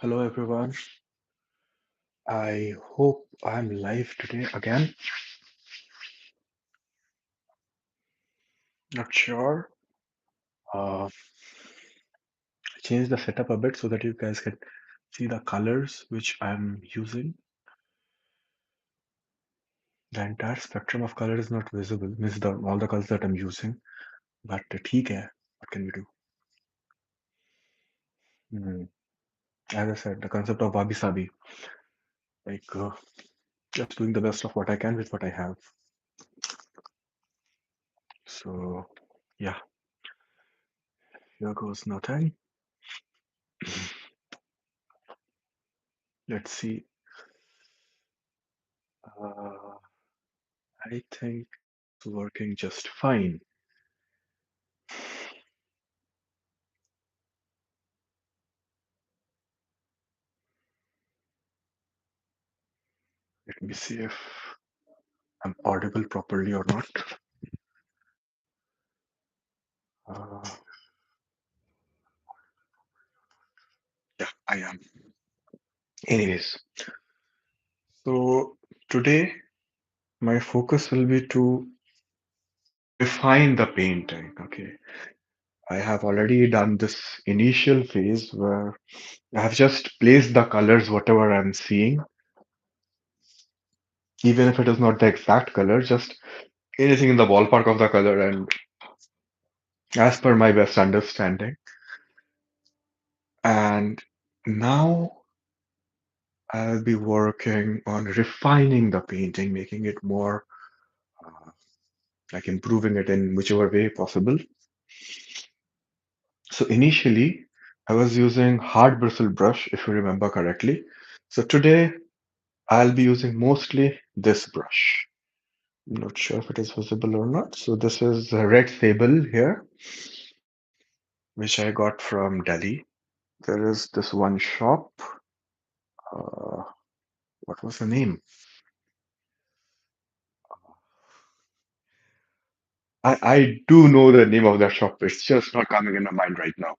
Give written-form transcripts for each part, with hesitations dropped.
Hello everyone. I hope I'm live today again. Not sure. I changed the setup a bit so that you guys can see the colors which I'm using. The entire spectrum of color is not visible. Means all the colors that I'm using. But ठीक है. What can we do? Hmm. As I said, the concept of wabi sabi, like just doing the best of what I can with what I have. So yeah, here goes nothing. Let's see. Uh, I think it's working just fine. Let me see if I'm audible properly or not. Uh, yeah, I am. Anyways, so today my focus will be to refine the painting. Okay, I have already done this initial phase where I have just placed the colors, whatever I'm seeing, even if it is not the exact color, just anything in the ballpark of the color, and as per my best understanding. And now I'll be working on refining the painting, making it more like improving it in whichever way possible. So initially, I was using hard bristle brush, if you remember correctly. So today, I'll be using mostly this brush. I'm not sure if it is visible or not. So this is a red sable here, which I got from Delhi. There is this one shop. Uh, what was the name? I do know the name of that shop. It's just not coming in my mind right now.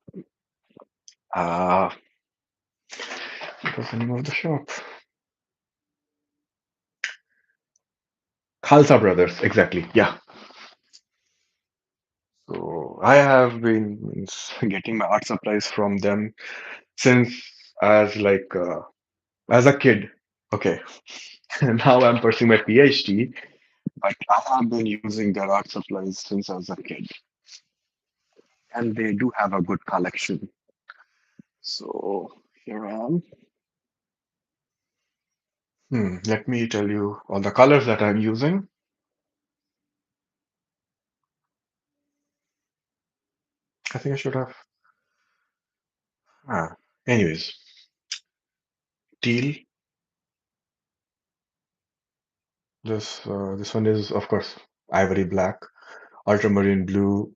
What was the name of the shop? Khalsa Brothers, exactly. Yeah. So I have been getting my art supplies from them since as like as a kid. Okay. Now I'm pursuing my PhD, but I have been using their art supplies since I was a kid, and they do have a good collection. So here I am. Let me tell you all the colors that I'm using. I think I should have. Ah, anyways, teal. This one is of course ivory black, ultramarine blue,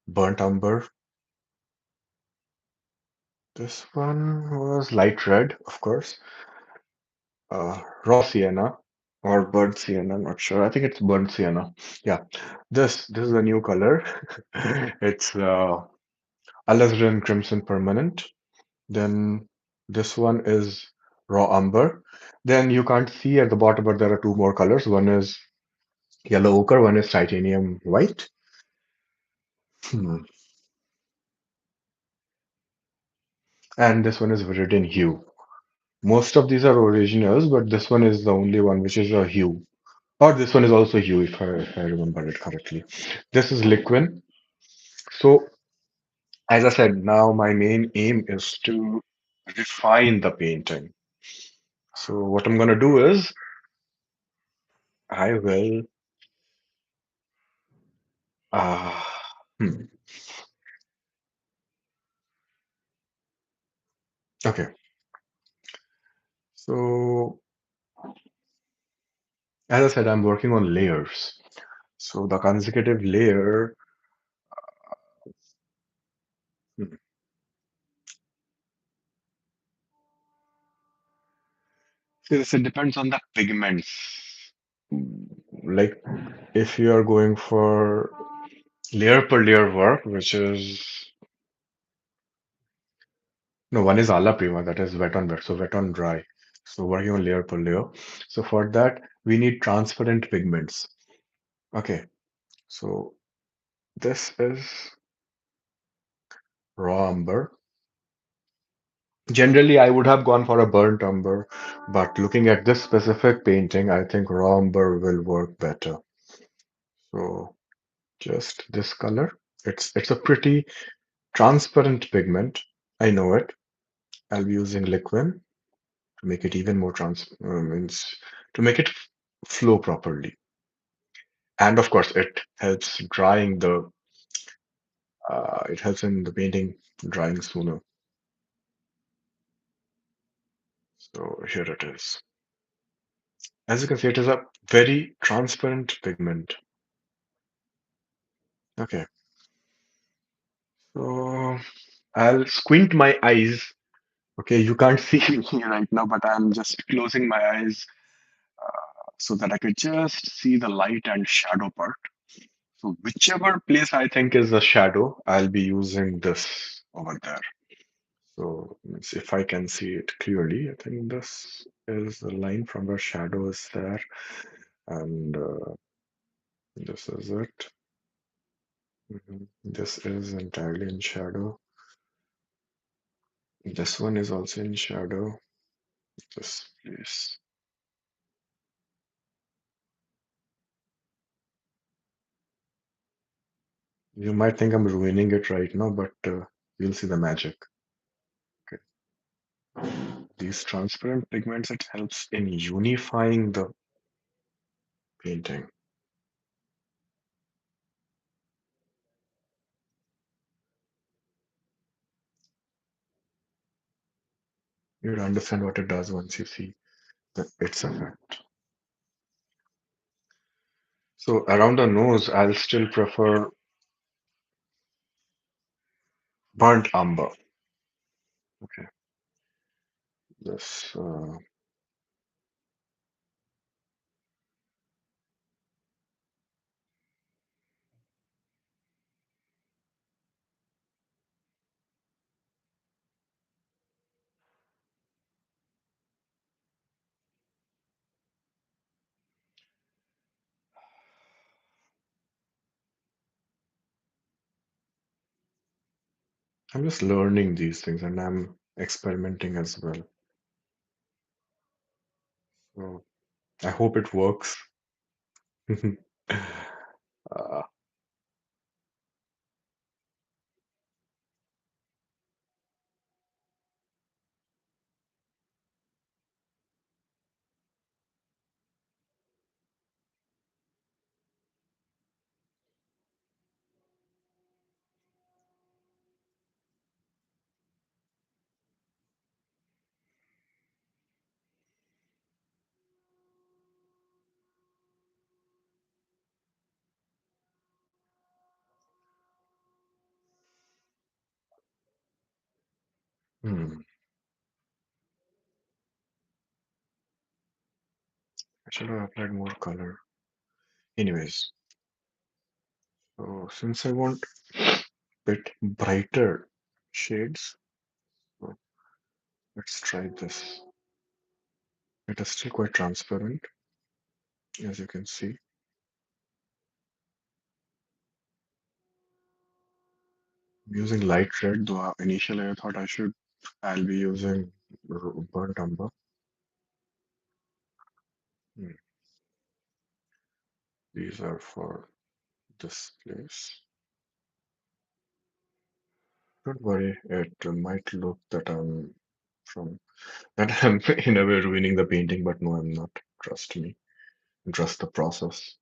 burnt umber. This one was light red, of course. Raw sienna or burnt sienna, I'm not sure. I think it's burnt sienna. Yeah, this is a new color. It's alizarin crimson permanent. Then this one is raw umber. Then you can't see at the bottom, but there are two more colors. One is yellow ochre, one is titanium white. Hmm. And this one is viridian hue. Most of these are originals, but this one is the only one which is a hue. Or this one is also hue, if I remember it correctly. This is liquid. So, as I said, now my main aim is to refine the painting. So, what I'm gonna do is I will. Uh, hmm, okay. So, as I said, I'm working on layers. So, the consecutive layer. hmm, See, this it depends on the pigments. Like, if you are going for layer per layer work, which is No, one is ala prima, that is wet on wet, so wet on dry. So working on layer per layer. So for that, we need transparent pigments. Okay, so this is raw umber. Generally, I would have gone for a burnt umber, but looking at this specific painting, I think raw umber will work better. So just this color. It's a pretty transparent pigment. I know it. I'll be using liquid to make it even more means to make it flow properly. And of course, it helps in the painting drying sooner. So here it is. As you can see, it is a very transparent pigment. Okay, so I'll squint my eyes. Okay, you can't see me right now, but I'm just closing my eyes so that I could just see the light and shadow part. So whichever place I think is a shadow, I'll be using this over there. So let's see if I can see it clearly. I think this is the line from where shadow is there, and this is it. This is entirely in shadow. This one is also in shadow. This place. You might think I'm ruining it right now, but you'll see the magic. Okay. These transparent pigments, it helps in unifying the painting. You'd understand what it does once you see its effect. So around the nose, I'll still prefer burnt umber. Okay, this. I'm just learning these things and I'm experimenting as well. So I hope it works. uh, hmm, I should have applied more color. Anyways, so since I want bit brighter shades, so let's try this. It is still quite transparent, as you can see. I'm using light red, though initially I thought I'll be using burnt umber. Hmm, these are for this place. Don't worry, it might look from that I'm in a way ruining the painting, but no, I'm not. Trust me. Trust the process.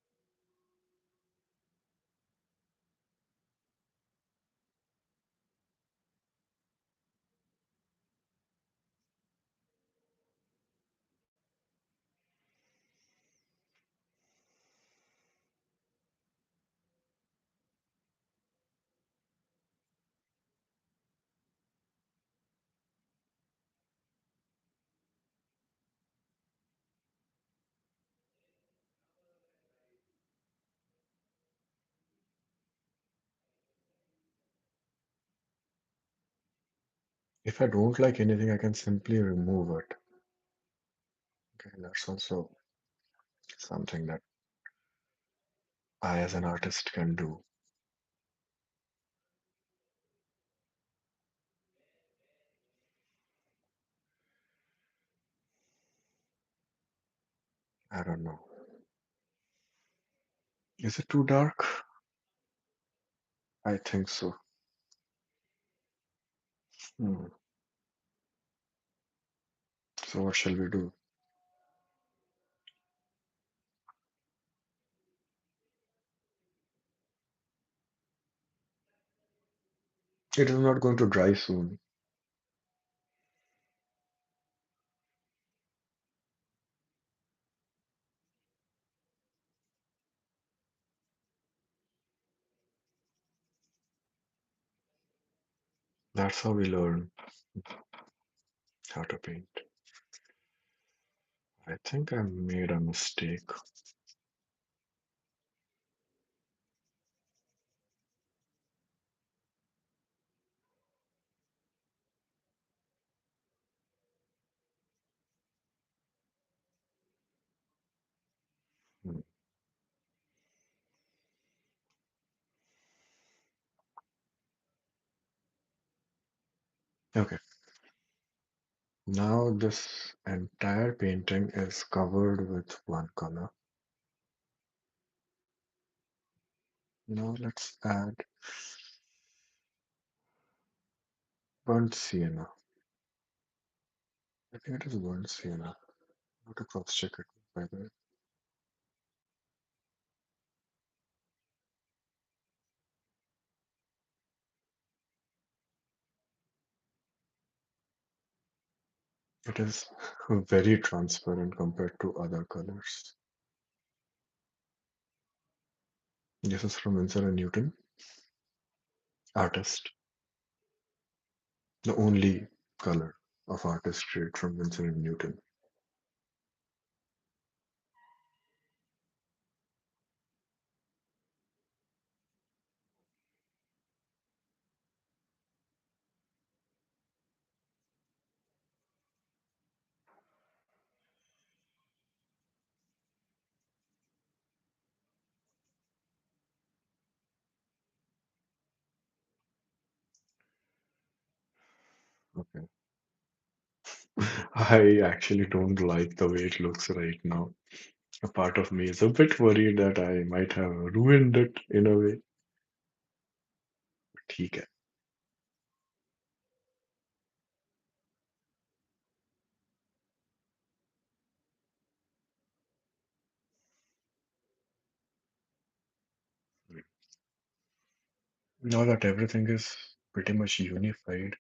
If I don't like anything, I can simply remove it. Okay, that's also something that I, as an artist, can do. I don't know. Is it too dark? I think so. Hmm. So what shall we do? It is not going to dry soon. That's how we learn how to paint. I think I made a mistake. Hmm. Okay, now this entire painting is covered with one color. Now let's add burnt sienna. I think it is burnt sienna. I have to cross check it by the way. It is very transparent compared to other colors. This is from Winsor and Newton, artist. The only color of artistry from Winsor and Newton. Okay. I actually don't like the way it looks right now. A part of me is a bit worried that I might have ruined it in a way. ठीक है. Now that everything is pretty much unified,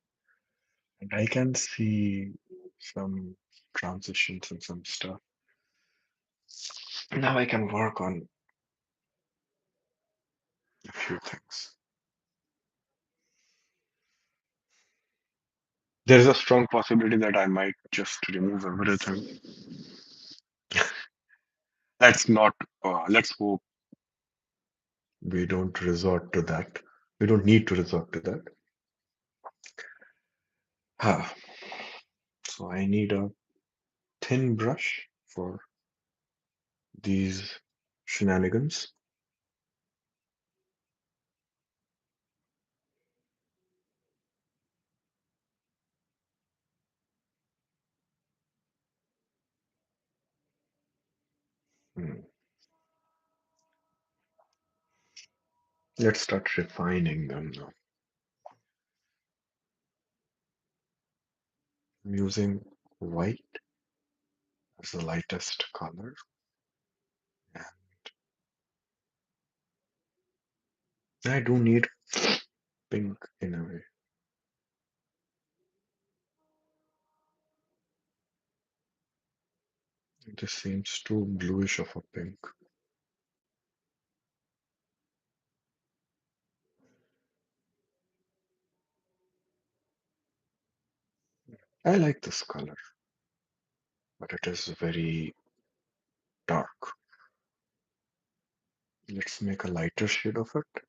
and I can see some transitions and some stuff. Now I can work on a few things. There is a strong possibility that I might just remove everything. Let's not, let's hope we don't resort to that. We don't need to resort to that. Ah, so I need a thin brush for these shenanigans. Hmm. Let's start refining them now. I'm using white as the lightest color. And I do need pink in a way. This seems too bluish of a pink. I like this color, but it is very dark. Let's make a lighter shade of it.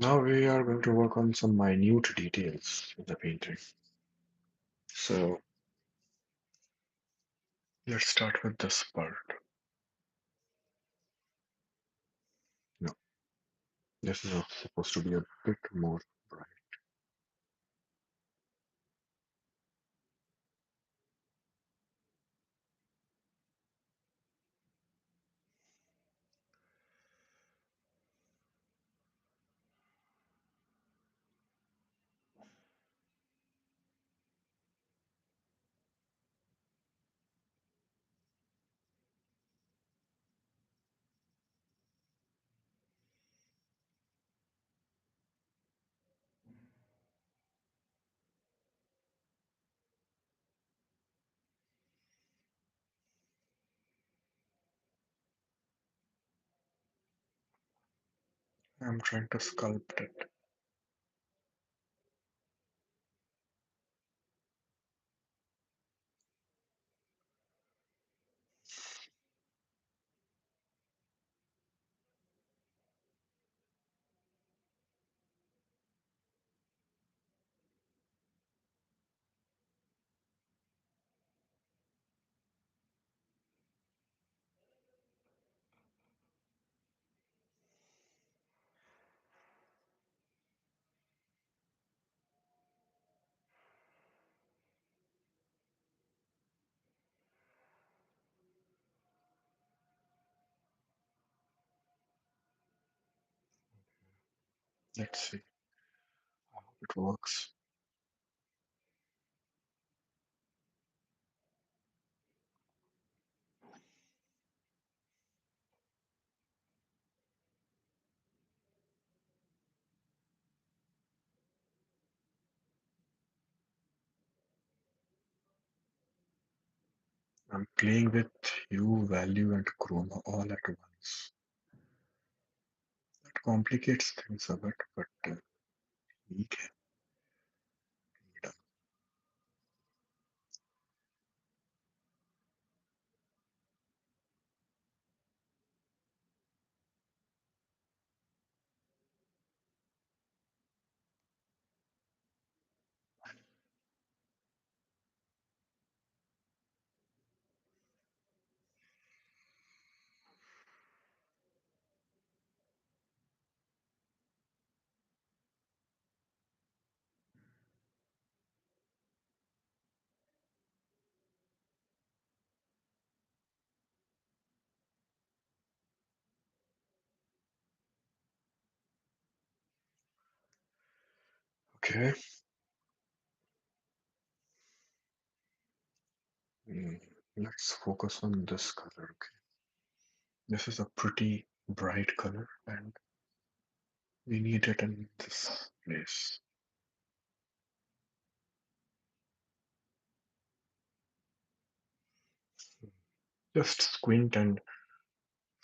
Now we are going to work on some minute details in the painting. So let's start with this part. No, this is supposed to be a bit more bright. I'm trying to sculpt it. Let's see how it works. I'm playing with hue, value, and chroma all at once. That complicates things a bit, but we can be done. Okay. Mm, let's focus on this color. Okay. This is a pretty bright color, and we need it in this place. Just squint and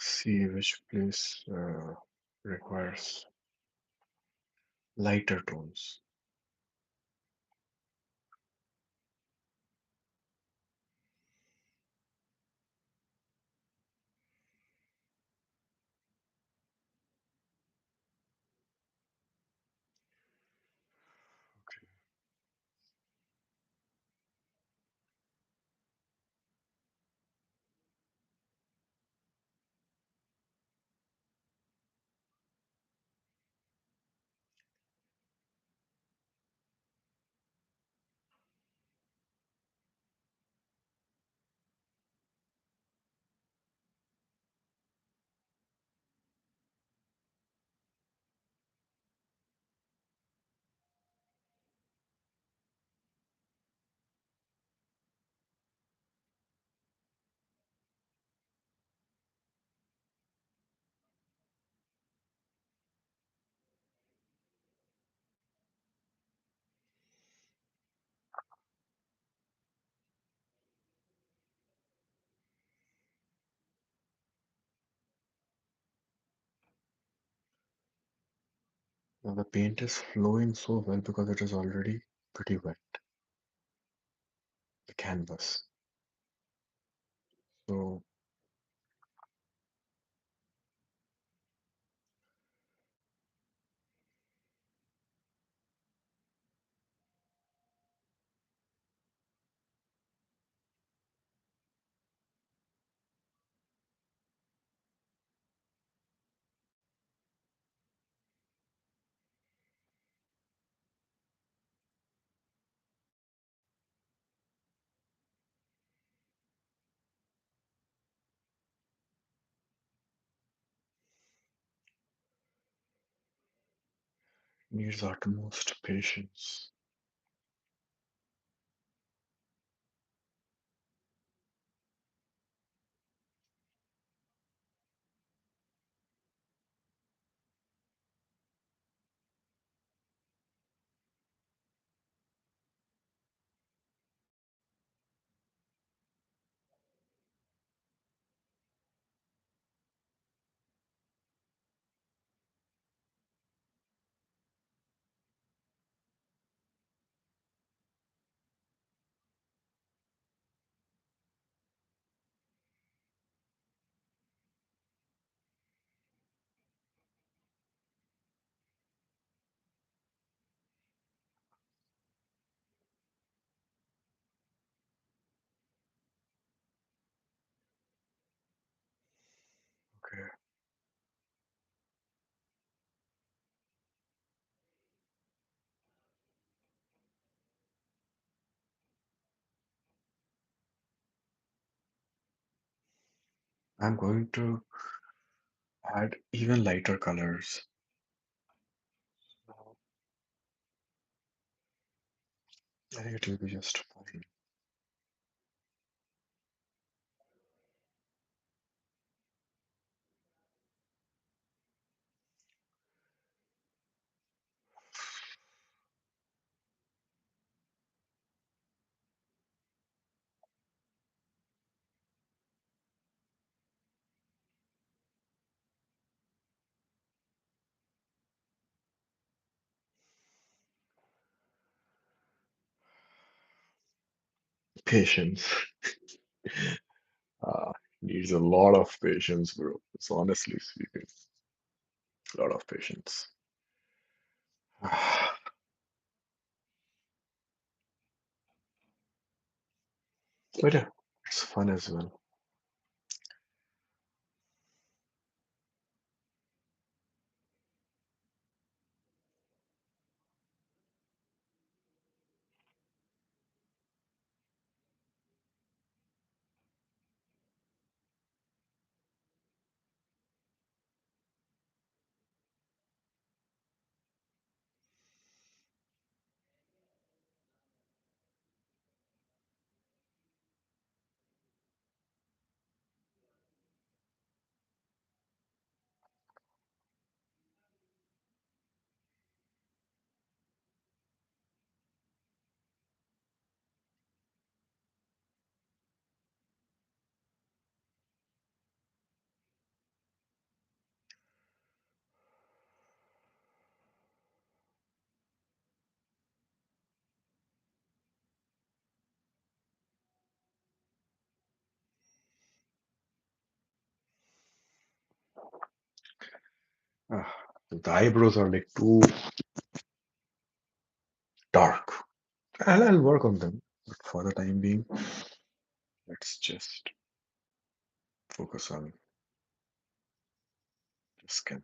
see which place requires lighter tones. Now the paint is flowing so well because it is already pretty wet, the canvas. So Needs utmost patience. Okay, I'm going to add even lighter colors. I think it will be just fine. Patience. Uh, Needs a lot of patience, bro. It's honestly speaking, a lot of patience. But yeah, it's fun as well. Ah, the eyebrows are like too dark. I'll work on them, but for the time being, let's just focus on the skin.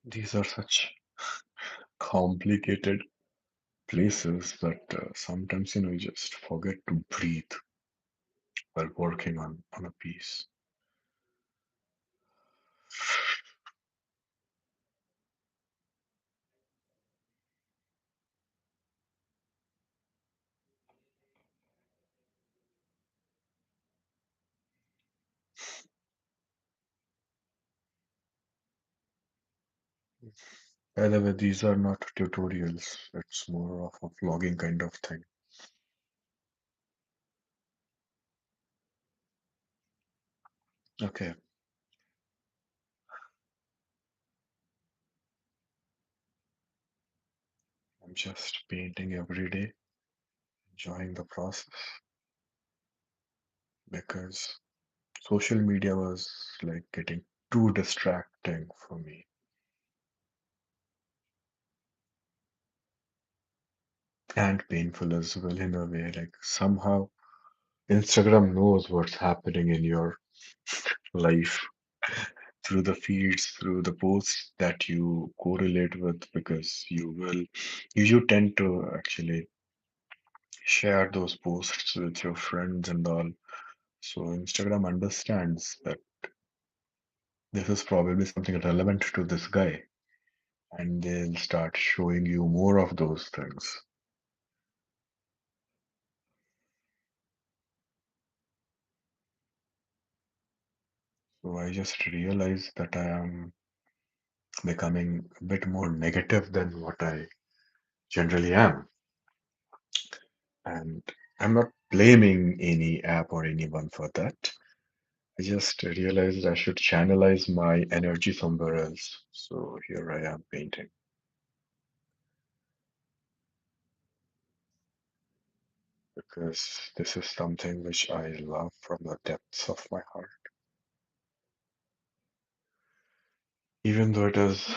These are such complicated places that sometimes you just forget to breathe while working on a piece. By the way, these are not tutorials. It's more of a vlogging kind of thing. Okay, I'm just painting every day, enjoying the process because social media was like getting too distracting for me and painful as well in a way. Like somehow Instagram knows what's happening in your life through the feeds, through the posts that you correlate with, because you tend to actually share those posts with your friends and all. So Instagram understands that this is probably something relevant to this guy, and they'll start showing you more of those things. So I just realized that I am becoming a bit more negative than what I generally am. And I'm not blaming any app or anyone for that. I just realized I should channelize my energy somewhere else. So here I am painting because this is something which I love from the depths of my heart. Even though it is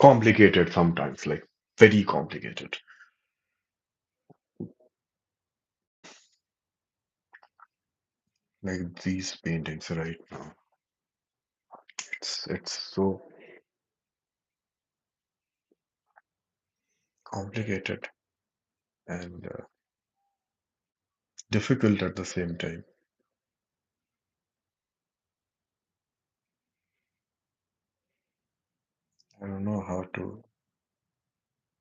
complicated sometimes, like very complicated. Like these paintings right now. It's so complicated and difficult at the same time. I don't know how to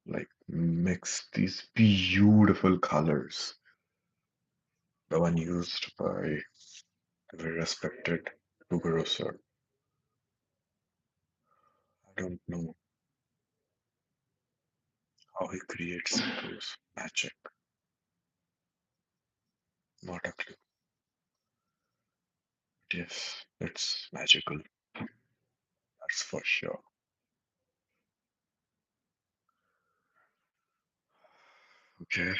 like mix these beautiful colors. The one used by a very respected Bouguereau sir. I don't know how he creates those magic. Not a clue. But yes, it's magical. That's for sure. Okay,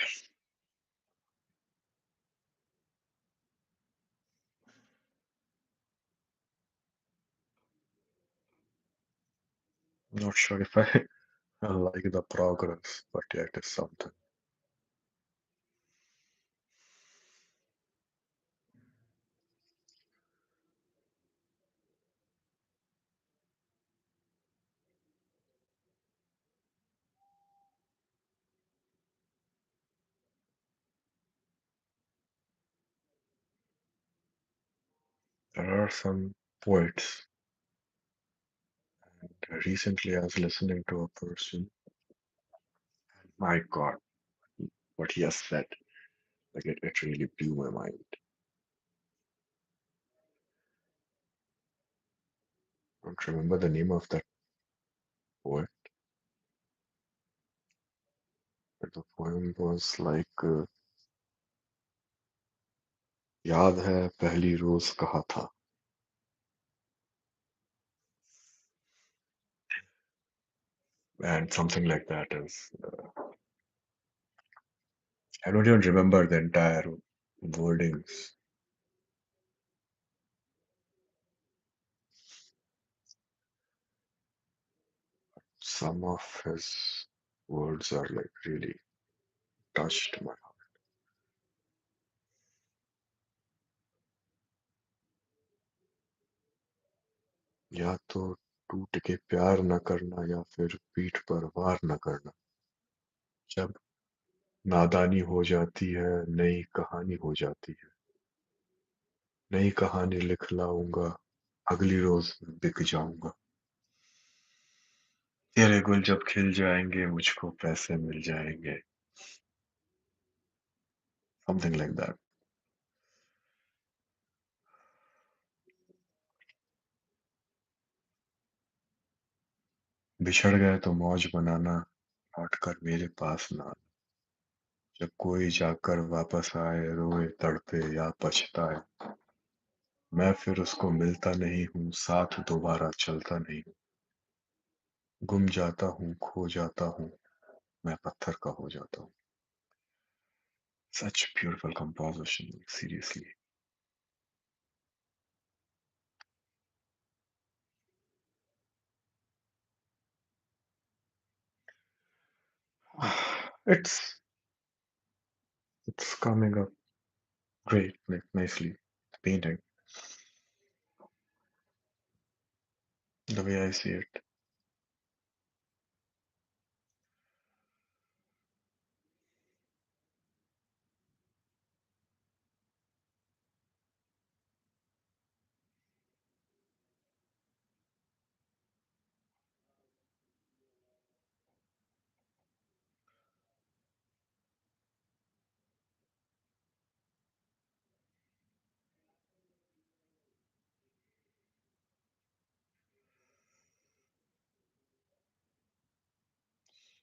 not sure if I like the progress, but yeah, it is something. There are some poets. Recently, I was listening to a person. My God, what he has said, like it really blew my mind. I don't remember the name of that poet, but the poem was like याद है पहली रोज कहा था, and something like that is. I don't even remember the entire wordings. Some of his words are like really touched my heart. या तो टूट के प्यार न करना या फिर पीठ पर वार न करना। जब नादानी हो जाती है, नई कहानी हो जाती है। नई कहानी लिख लाऊंगा, अगली रोज बिक जाऊंगा। तेरे गुल जब खिल जाएंगे, मुझको पैसे मिल जाएंगे। Something like that. बिछड़ गए तो मौज बनाना, लौट कर मेरे पास ना। जब कोई जाकर वापस आए, रोए तड़पे या पछताए, मैं फिर उसको मिलता नहीं हूँ, साथ दोबारा चलता नहीं हूँ। गुम जाता हूँ, खो जाता हूँ, मैं पत्थर का हो जाता हूँ। Such beautiful composition, seriously. It's it's coming up great, like nicely. The painting, the way I see it.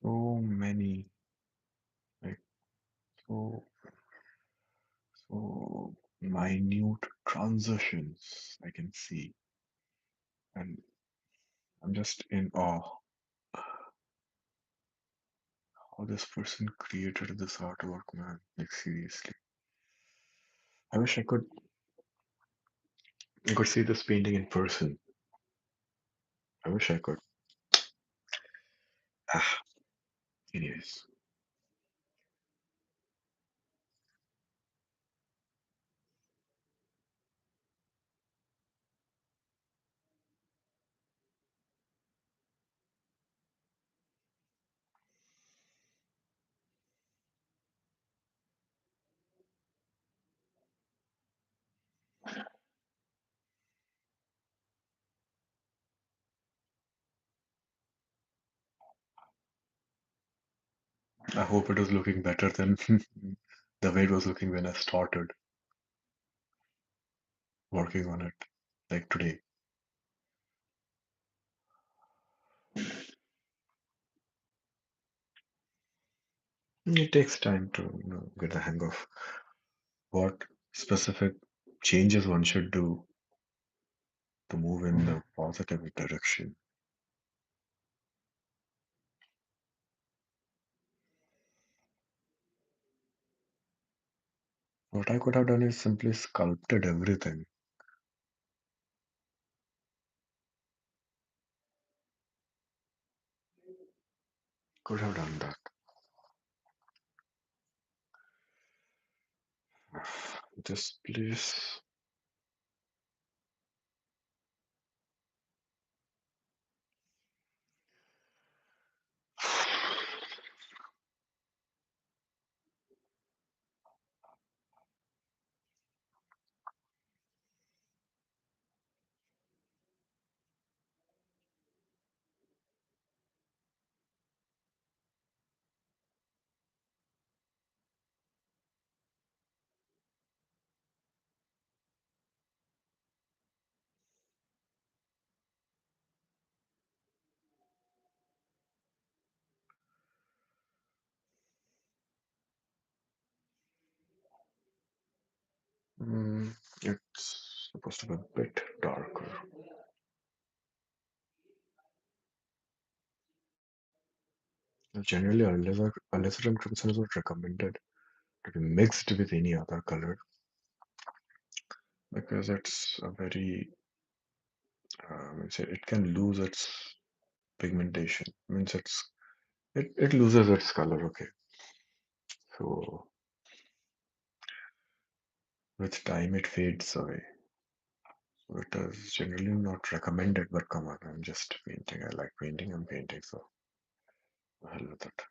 So many, like so so minute transitions I can see, and I'm just in awe how this person created this artwork, man. Like seriously, I wish I could see this painting in person. I wish I could. Ah, anyways. I hope it was looking better than the way it was looking when I started working on it, like today. It takes time to get the hang of what specific changes one should do to move in the positive direction. What I could have done is simply sculpted everything. Could have done that. This place. It's supposed to be a bit darker. Generally, alizarin crimson is not recommended to be mixed with any other color because it's a very, it can lose its pigmentation. Means it loses its color. Okay, so with time it fades away. It is generally not recommended, but come on, I'm just painting. I like painting, I'm painting, so hell with it.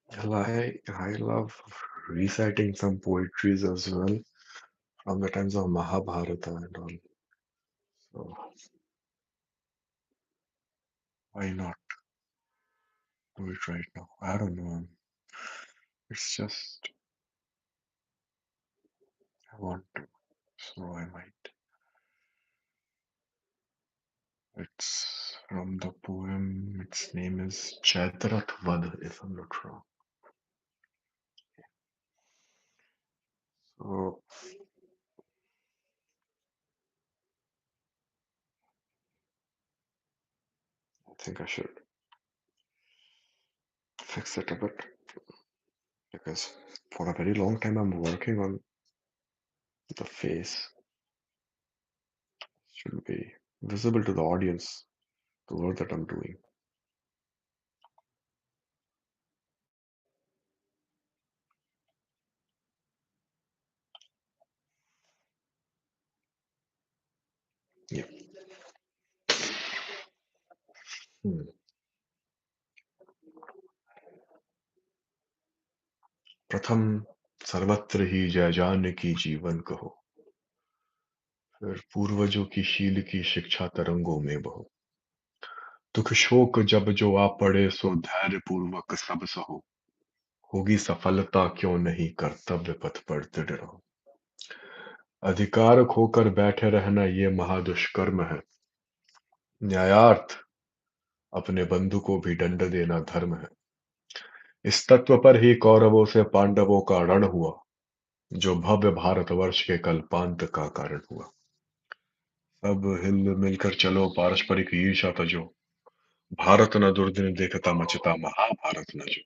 Well, I love reciting some poetries as well from the times of Mahabharata and all. So why not do it right now? I don't know. It's just I want to, so I might. It's from the poem. Its name is Chaitrat Vad, if I'm not wrong. So I think I should fix it a bit because for a very long time I'm working on the face. Should be visible to the audience, the work that I'm doing. Yeah. Hmm. प्रथम सर्वत्र ही जय जान की जीवन कहो फिर पूर्वजों की शील की शिक्षा तरंगों में बहो दुख शोक जब जो आ पड़े सो धैर्य पूर्वक सब सहो होगी सफलता क्यों नहीं कर्तव्य पथ पर दृढ़ रहो अधिकार खोकर बैठे रहना ये महादुष्कर्म है न्यायार्थ अपने बंधु को भी दंड देना धर्म है इस तत्व पर ही कौरवों से पांडवों का रण हुआ जो भव्य भारतवर्ष के कल्पांत का कारण हुआ सब हिल मिलकर चलो पारस्परिक ईर्षा तजो भारत न दुर्दिन देखता मचता महाभारत न जो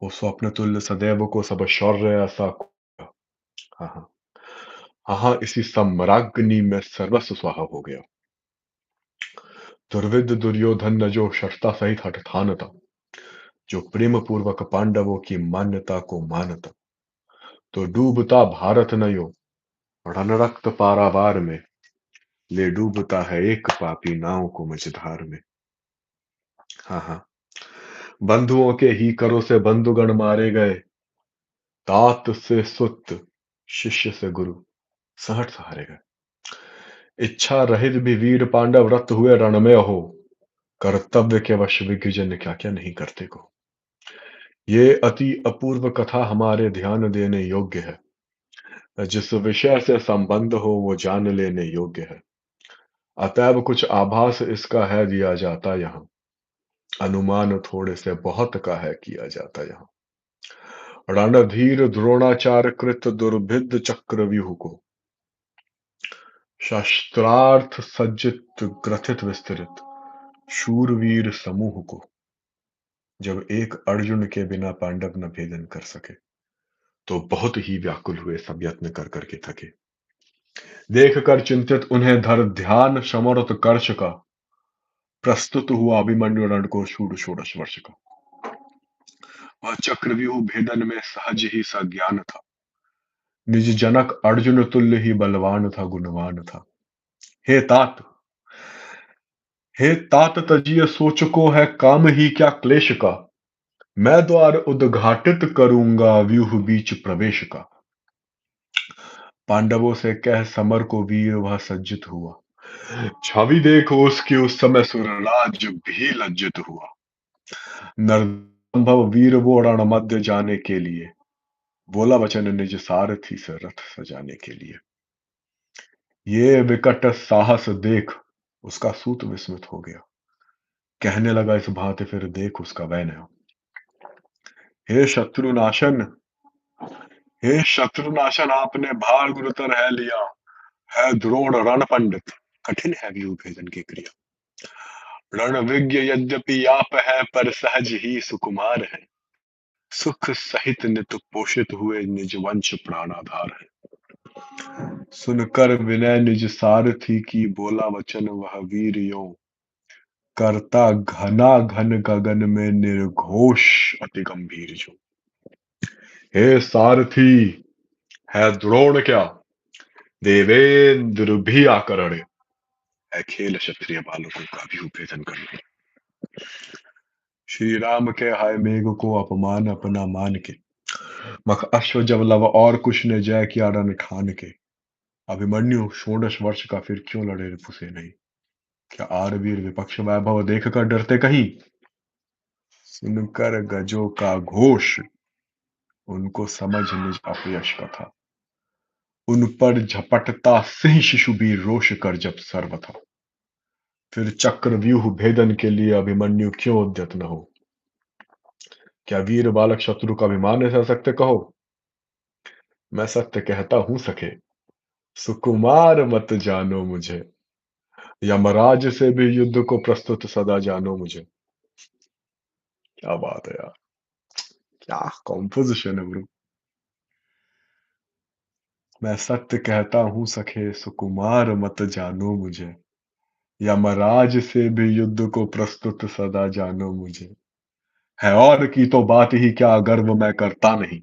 वो स्वप्न तुल्य सदैव को सब शौर्य ऐसा हाँ हाँ हाँ हाँ, इसी सम्राग्नि में सर्वस्व स्वाहा हो गया दुर्विद दुर्योधन न जो शर्ता सहित हठ ठान था जो प्रेम पूर्वक पांडवों की मान्यता को मानता तो डूबता भारत न यो रणरक्त पारावार में ले डूबता है एक पापी नाव को मझधार में हाँ हाँ बंधुओं के ही करों से बंधुगण मारे गए तात से सुत शिष्य से गुरु सहट सहारे गए इच्छा रहित भी वीर पांडव रत हुए रण में हो कर्तव्य के वश विघ्न क्या क्या नहीं करते को ये अति अपूर्व कथा हमारे ध्यान देने योग्य है जिस विषय से संबंध हो वो जान लेने योग्य है अतएव कुछ आभास इसका है दिया जाता यहाँ अनुमान थोड़े से बहुत का है किया जाता यहाँ रणधीर द्रोणाचार्य कृत दुर्भिद चक्रव्यूह को शस्त्रार्थ सज्जित ग्रथित विस्तरित शूरवीर समूह को जब एक अर्जुन के बिना पांडव न भेदन कर सके तो बहुत ही व्याकुल हुए सब यत्न कर करके थके देख कर चिंतित उन्हें धर ध्यान समरत कर्ष का प्रस्तुत हुआ अभिमन्यु रण को शूर षोडश वर्ष का वह चक्रव्यूह भेदन में सहज ही सज्ञान था निज जनक अर्जुन तुल्य ही बलवान था गुणवान था हे तात हे तात तजिय सोचको है काम ही क्या क्लेश का मैं द्वार उद्घाटित करूंगा व्यूह बीच प्रवेश का पांडवों से कह समर को वीर वह सज्जित हुआ। छवि देखो उसकी उस समय सुरराज भी लज्जित हुआ। नरसंभव वीर वो रणमध्य जाने के लिए, बोला वचन निज सारथी से रथ सजाने के लिए। ये विकट साहस देख उसका सूत विस्मित हो गया। कहने लगा इस भांति फिर देख उसका वै नया। हे शत्रुनाशन, हे शत्रुनाशन आपने भार गुरुतर है लिया। है द्रोण रण पंडित, कठिन है व्यू भेदन की क्रिया। रणविज्ञ यद्यपि आप है पर सहज ही सुकुमार है। सुख सहित नित पोषित हुए निज वंश प्राणाधार है। सुनकर विनय निज सारथी की बोला वचन वह वीर यो। करता घना घन गगन में निर्घोष अति गंभीर जो। हे सारथी, है द्रोण क्या देवेंद्र भी आकरण। है खेल क्षत्रिय बालकों का भी भेदन करना। श्री राम के हाय मेघ को अपमान अपना मान के। मख अश्व जब लव और कुश ने जय किया रण ठान के। अभिमन्यु षोडश वर्ष का फिर क्यों लड़े रिपु से नहीं। क्या आर वीर विपक्ष वैभव देख कर डरते कहीं। सुनकर गजों का घोष उनको समझ निज अपयश का था। उन पर झपटता सिंह शिशुबीर रोष कर जब सर्व था। फिर चक्र व्यूह भेदन के लिए अभिमन्यु क्यों उद्यत न हो। क्या वीर बालक शत्रु का अभिमान सह सकते कहो। मैं सत्य कहता हूं सखे, सुकुमार मत जानो मुझे। यमराज से भी युद्ध को प्रस्तुत सदा जानो मुझे। क्या बात है यार, क्या कॉम्पोजिशन है ब्रो। मैं सत्य कहता हूं सखे, सुकुमार मत जानो मुझे। यमराज से भी युद्ध को प्रस्तुत सदा जानो मुझे। है और की तो बात ही क्या गर्व मैं करता नहीं।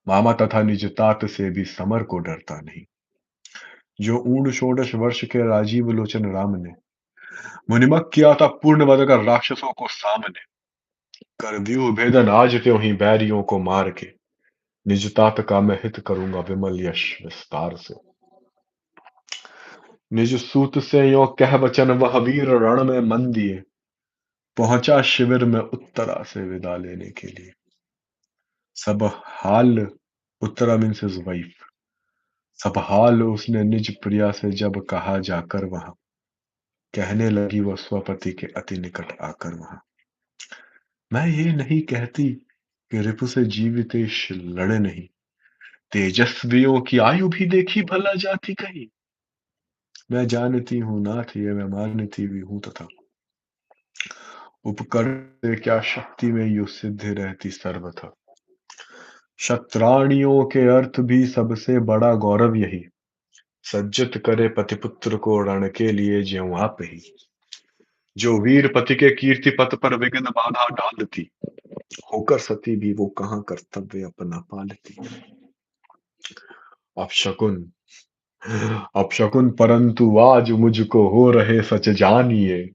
मामा तथा निज तात से भी समर को डरता नहीं। जो ऊण षोडश वर्ष के राजीव लोचन राम ने मुनिमक किया था पूर्ण वध कर राक्षसों को सामने। कर व्यूह भेदन आज त्यों ही बैरियों को मार के। निज तात का मैं हित करूंगा विमल यश विस्तार से। निज सूत से यो कह वचन वह वीर रण में मन दिए। पहुंचा शिविर में उत्तरा से विदा लेने के लिए। सब हाल, उत्तरा मीन्स हिज वाइफ। सब हाल उसने निज प्रिया से जब कहा जाकर वहां। कहने लगी वह स्वपति के अति निकट आकर वहां। मैं ये नहीं कहती कि रिपु से जीवितेश लड़े नहीं। तेजस्वियों की आयु भी देखी भला जाती कहीं। मैं जानती हूं नाथ ये मैं मानती भी हूं तथा। उपकरण से क्या शक्ति में यु सिद्ध रहती सर्वथा। क्षत्राणियों के अर्थ भी सबसे बड़ा गौरव यही। सज्जित करे पतिपुत्र को रण के लिए ज्यों आप ही। जो वीर पति के कीर्ति पथ पर विघ्न बाधा डालती। होकर सती भी वो कहाँ कर्तव्य अपना पालती। अपशकुन, अपशकुन परंतु आज मुझको हो रहे सच जानिए।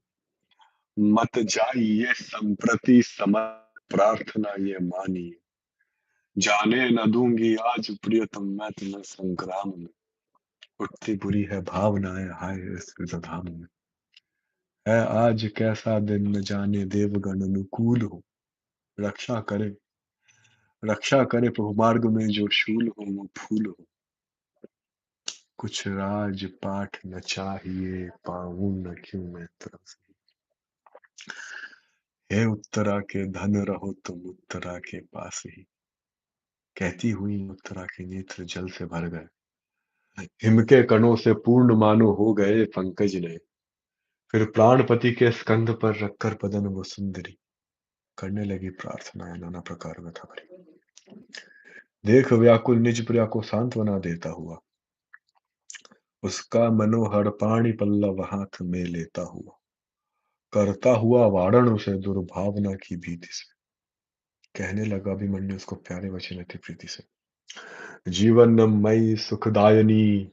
मत जाइए संप्रति समर प्रार्थना ये मानिए। जाने न दूंगी आज प्रियतम मैं तुम्हें संग्राम में। उठती बुरी है भावनाएं हाय इस विधान में। है आज कैसा दिन न जाने देवगण अनुकूल हो। रक्षा करे, रक्षा करे प्रभु मार्ग में जो शूल हो वो फूल हो। कुछ राज पाठ न चाहिए पाऊं न क्यों मैं तरफ। हे उत्तरा के धन रहो तुम उत्तरा के पास ही। कहती हुई उत्तरा के नेत्र जल से भर गए। हिम के कणों से पूर्ण मानो हो गए पंकज ने। फिर प्राणपति के स्कंध पर रखकर पदन वो सुंदरी करने लगी प्रार्थना नाना प्रकार व्यथा भरी। देख व्याकुल निज प्रिया को सांत्वना देता हुआ। उसका मनोहर पाणी पल्लव हाथ में लेता हुआ। करता हुआ वारण उसे दुर्भावना की भीति से। कहने लगा अभिमन्यु उसको प्यारे वचन अति प्रीति से। जीवन मई सुखदायनी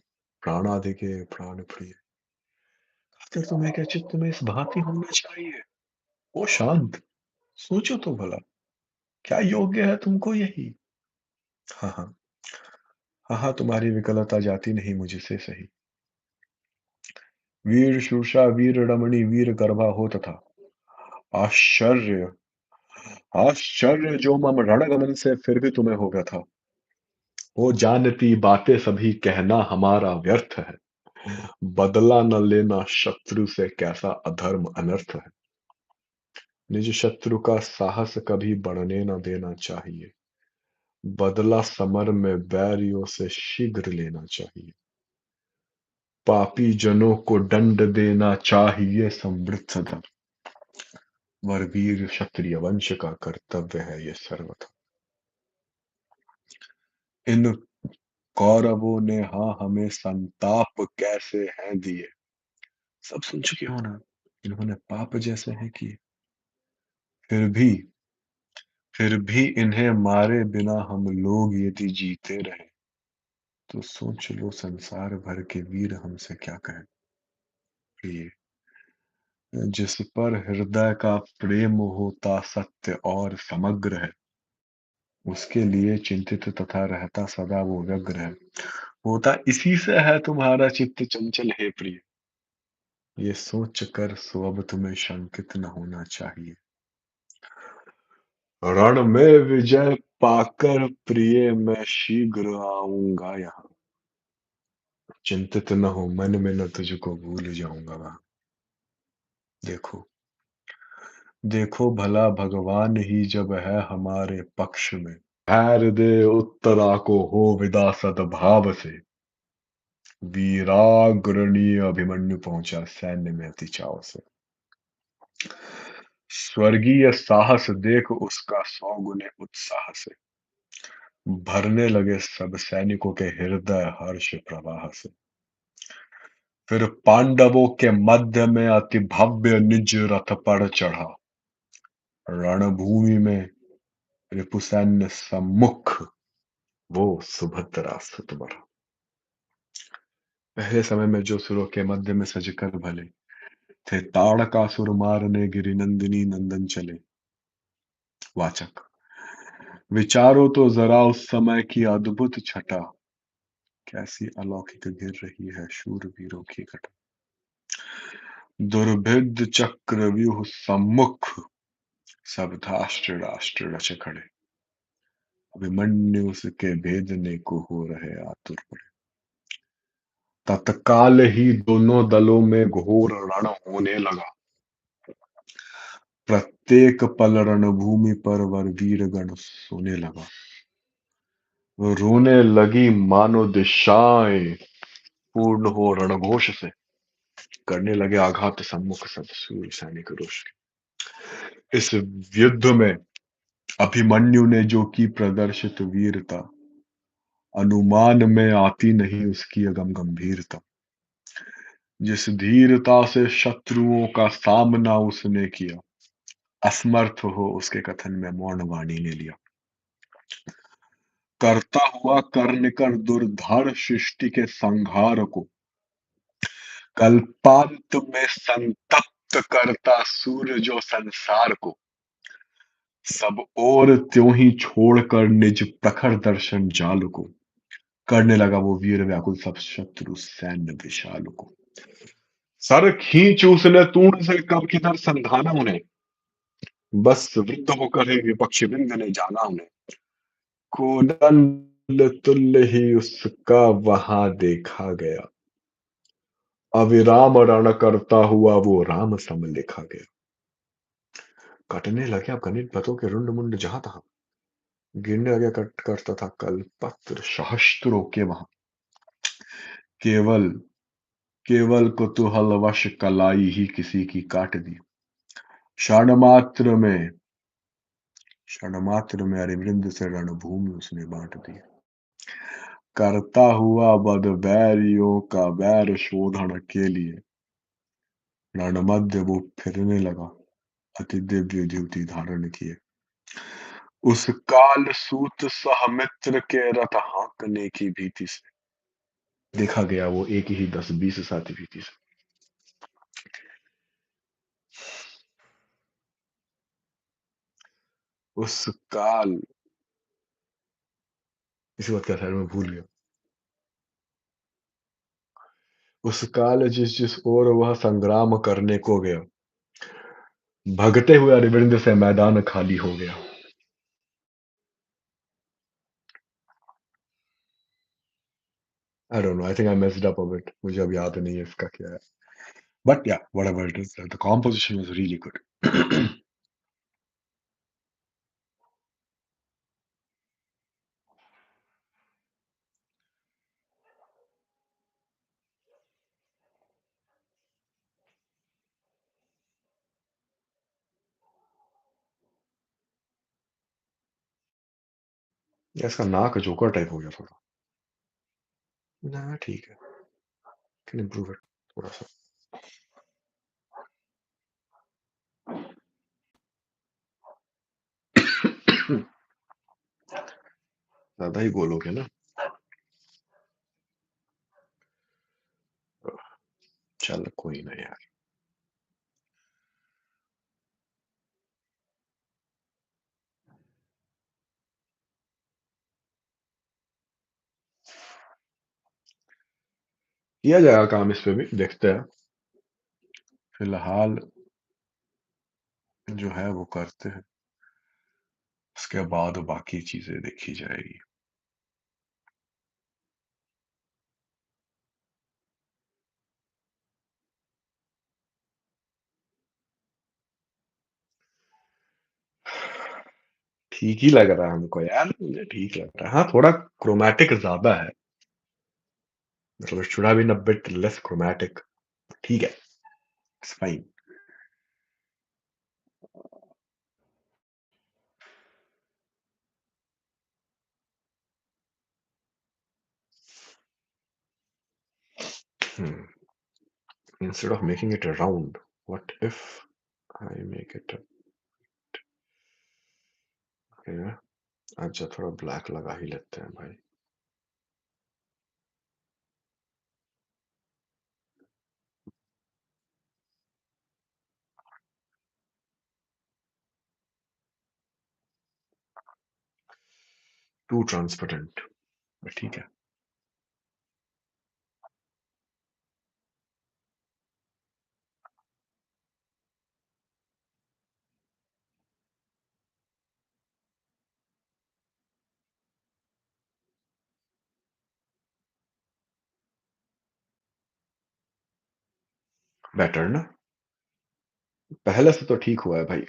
प्राणादि के प्राण प्रिय। खातिर तुम्हें क्या चित्त में इस भांति होना चाहिए। ओ शांत, सोचो तो भला क्या योग्य है तुमको यही। हाँ हाँ, हाँ, तुम्हारी विकलता जाती नहीं मुझसे सही। वीर शूषा वीर रमणी वीर गर्भा हो तथा आश्चर्य आश्चर्य जो मम रणगमन से फिर भी तुम्हें हो गया था। वो जानती बातें सभी कहना हमारा व्यर्थ है। बदला न लेना शत्रु से कैसा अधर्म अनर्थ है। निज शत्रु का साहस कभी बढ़ने न देना चाहिए। बदला समर में बैरियों से शीघ्र लेना चाहिए। पापी जनों को दंड देना चाहिए समृद्ध। वरवीर क्षत्रिय वंश का कर्तव्य है ये सर्वथा। इन कौरवों ने हाँ हमें संताप कैसे हैं दिए। सब सुन चुके हो ना। इन्होंने पाप जैसे हैं किए। फिर भी फिर भी इन्हें मारे बिना हम लोग यदि जीते रहे तो सोच लो संसार भर के वीर हमसे क्या कहें। प्रिय जिस पर हृदय का प्रेम होता सत्य और समग्र है उसके लिए चिंतित तथा रहता सदा वो व्यग्र है। होता इसी से है तुम्हारा चित्त चंचल हे प्रिय। ये सोच कर सो अब तुम्हें शंकित न होना चाहिए। रण में विजय पाकर प्रिय मैं शीघ्र आऊंगा यहाँ। चिंतित न हो मन में न तुझको भूल जाऊंगा वहां। देखो देखो भला भगवान ही जब है हमारे पक्ष में धैर्य दे उत्तरा को हो विदा सद्भाव से। वीराग्रणीय अभिमन्यु पहुंचा सैन्य में अति चाव से। स्वर्गीय साहस देख उसका 100 गुने उत्साह से भरने लगे सब सैनिकों के हृदय हर्ष प्रवाह से। फिर पांडवों के मध्य में अति भव्य निज रथ पर चढ़ा। रणभूमि में रिपुसैन्य सम्मुख वो सुभद्रा सुत बड़ा। पहले समय में जो सुरों के मध्य में सजकर भले थे ताड़कासुर मारने गिरिनंदिनी नंदन चले। वाचक विचारो तो जरा उस समय की अद्भुत छटा कैसी अलौकिक गिर रही है शूरवीरों की घटा। दुर्भिद चक्र व्यूह सम्मुख सब धाष्ट्र राष्ट्र रच खड़े। अभिमन्यु उसके भेदने को हो रहे आतुर पड़े। तत्काल ही दोनों दलों में घोर रण होने लगा। प्रत्येक पल रणभूमि पर वर वीरगण सोने लगा। वो रोने लगी मानो दिशाएं पूर्ण हो रणघोष से। करने लगे आघात सम्मुख सब सूर्य सैनिक रोष के। इस युद्ध में अभिमन्यु ने जो की प्रदर्शित वीरता अनुमान में आती नहीं उसकी अगम गंभीरता। जिस धीरता से शत्रुओं का सामना उसने किया असमर्थ हो उसके कथन में मौन वाणी ने लिया। करता हुआ कर्ण कर दुर्धर सृष्टि के संहार को कल्पांत में संतप्त करता सूर्य जो संसार को सब और त्यों ही छोड़कर निज प्रखर दर्शन जाल को करने लगा वो वीर व्याकुल सब शत्रु सैन्य विशाल को। सर खींच उसने तूण से कब किधर संधाना उन्हें। बस वृद्ध होकर ही विपक्षी बिंद ने जाना उन्हें। कोदंड तुल्य ही उसका वहां देखा गया। अविराम रण करता हुआ वो राम सम लिखा गया। कटने लगे अब गणित पतों के रुंड मुंड जहां तहां। गिरने लगे कट करता था कल्पत्र सहस्त्रों के वहां। केवल केवल कुतूहलवश कलाई ही किसी की काट दी। क्षण मात्र में क्षण मात्र में अरिवृंद से रणभूमि उसने बांट दी। करता हुआ बद बैरियों का बैर शोधन के लिए रणमध्य वो फिरने लगा अति दिव्य द्युति धारण किए। उस काल सूत सहमित्र के रथ हाँकने की भीति से देखा गया वो एक ही 10-20 साथी भीति से। उस काल इसी बात का शायद मैं भूल गया। उस काल जिस ओर वह संग्राम करने को गया, भगते हुए अरविंद से मैदान खाली हो गया। I don't know, I think I messed up a bit, मुझे अब याद नहीं है इसका क्या है, बट या whatever it is, the composition was really good. इसका नाक जोकर टाइप हो गया थोड़ा। ना ठीक है, कैन इम्प्रूव इट थोड़ा सा। ज्यादा ही बोलोगे ना। चल कोई ना यार। किया जाएगा काम इस पे भी, देखते हैं। फिलहाल जो है वो करते हैं, उसके बाद बाकी चीजें देखी जाएगी। ठीक ही लग रहा है हमको यार, मुझे ठीक लग रहा है। हाँ थोड़ा क्रोमैटिक ज्यादा है, मतलब should have been a bit less chromatic. ठीक है, it's fine. Instead of making it a round, what if I make it a, okay, अच्छा थोड़ा ब्लैक लगा ही लेते हैं भाई। टू ट्रांसपेरेंट, ठीक है। बेटर ना, पहले से तो ठीक हुआ है भाई।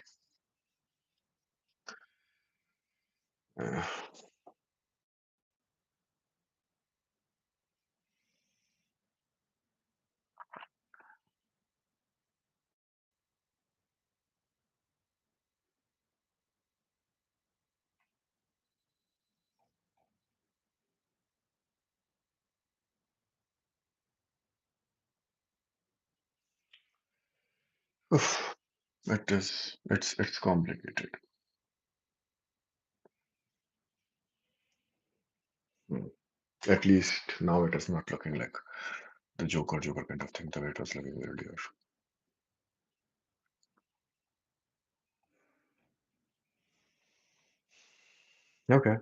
It's complicated. Hmm. At least now it is not looking like the Joker kind of thing the way it was looking earlier. Okay.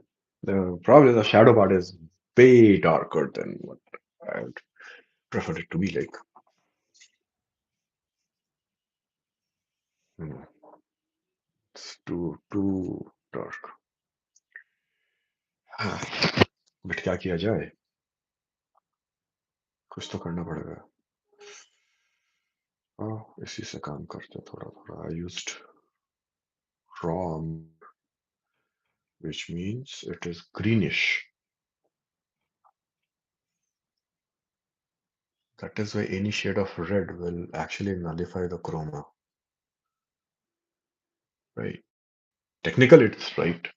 Probably the shadow part is way darker than what I would prefer it to be like. Hmm. It's too dark. हाँ, but क्या किया जाए, कुछ तो करना पड़ेगा। इसी से काम करते थोड़ा थोड़ा। I used raw, which means it is greenish. That is why any shade of red will actually nullify the chroma, right? Technically, it's right.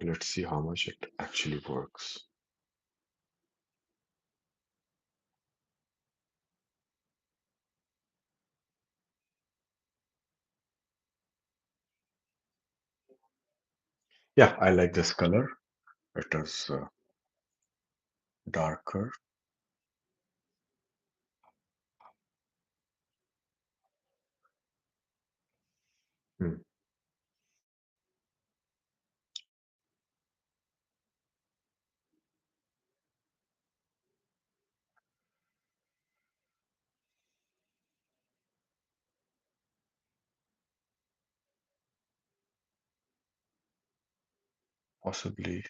Let's see how much it actually works. Yeah, I like this color. It is darker. Hmm. Possibly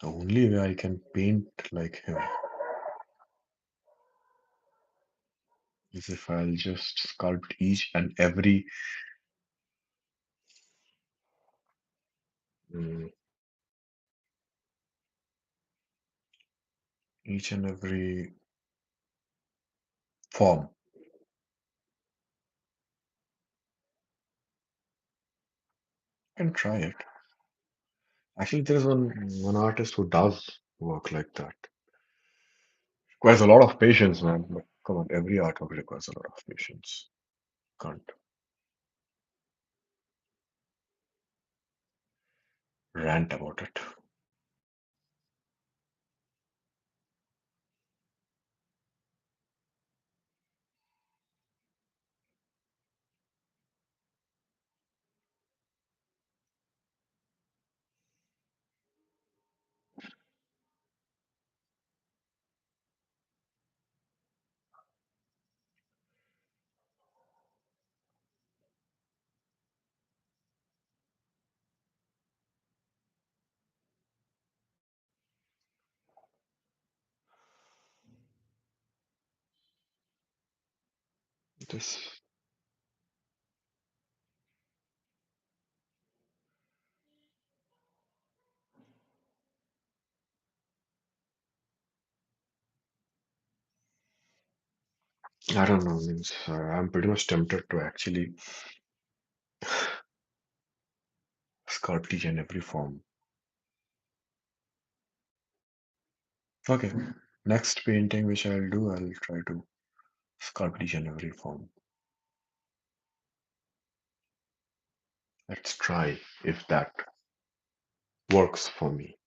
the only way I can paint like him is if I'll just sculpt mm, each and every form and try it. Actually, there's one artist who does work like that. Requires a lot of patience, man. But come on, every artwork requires a lot of patience. Can't rant about it. This, I don't know, means I'm pretty much tempted to actually sculpt each and every form. Okay, next painting which I'll do, I'll try to sculpt each and every form. Let's try if that works for me.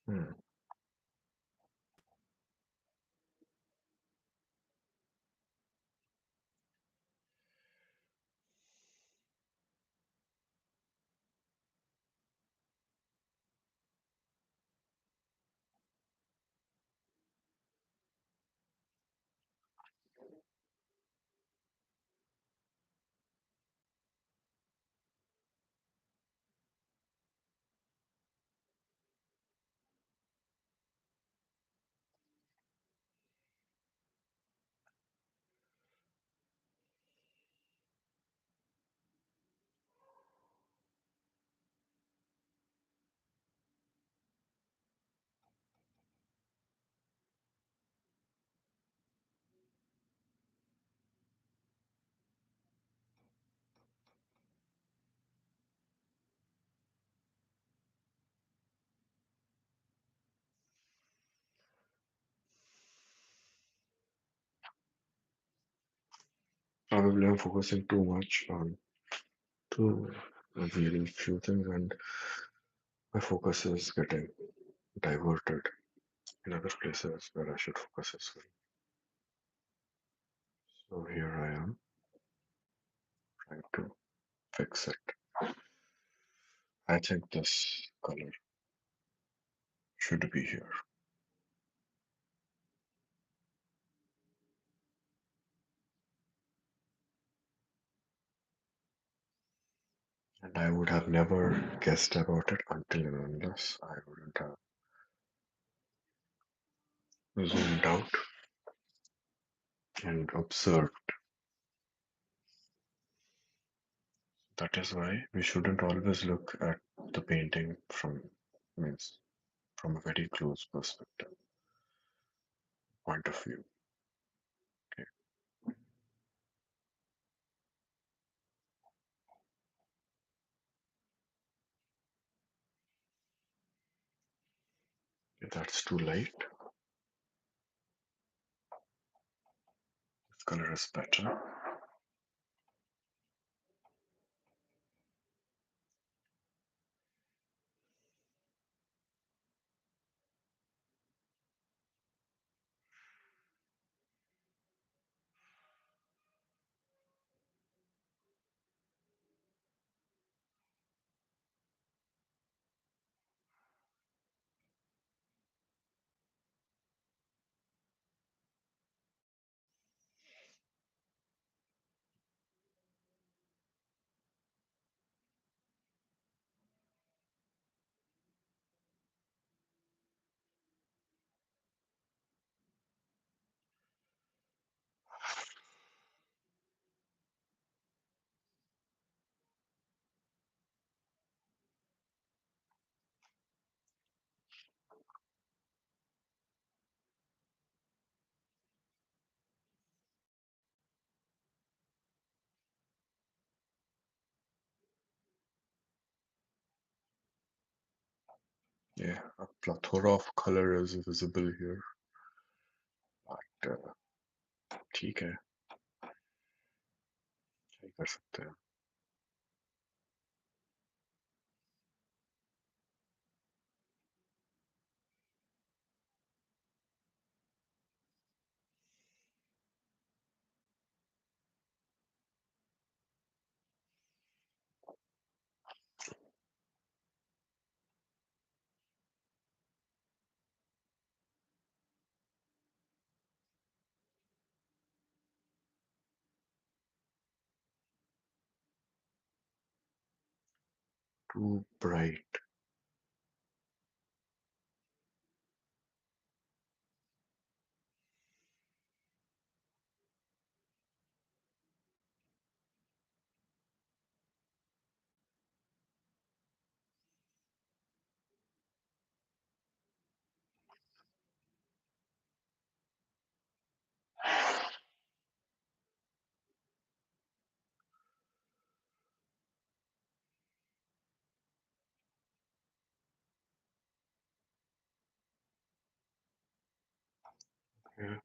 Hmm. Probably I'm focusing too much on too revealing few things, and my focus is getting diverted in other places where I should focus as well. So here I am trying to fix it. I think this color should be here. And I would have never guessed about it until and unless I wouldn't have zoomed out and observed. That is why we shouldn't always look at the painting means from a very close perspective point of view. Okay. That's too light. This color is better. Yeah, a plethora of color is visible here. But ठीक है, क्या ही कर सकते हैं. Too bright. Yeah.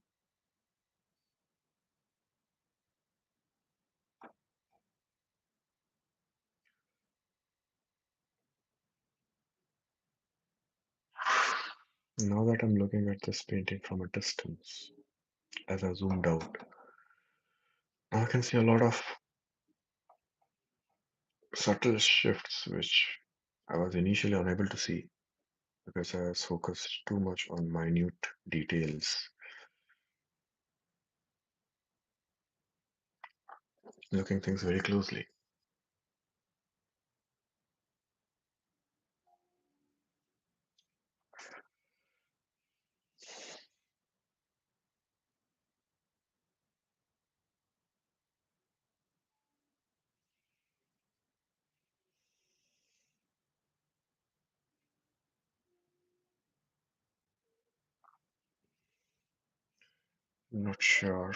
Now that I'm looking at this painting from a distance, as I zoomed out, I can see a lot of subtle shifts which I was initially unable to see because I was focused too much on minute details, looking things very closely. Not sure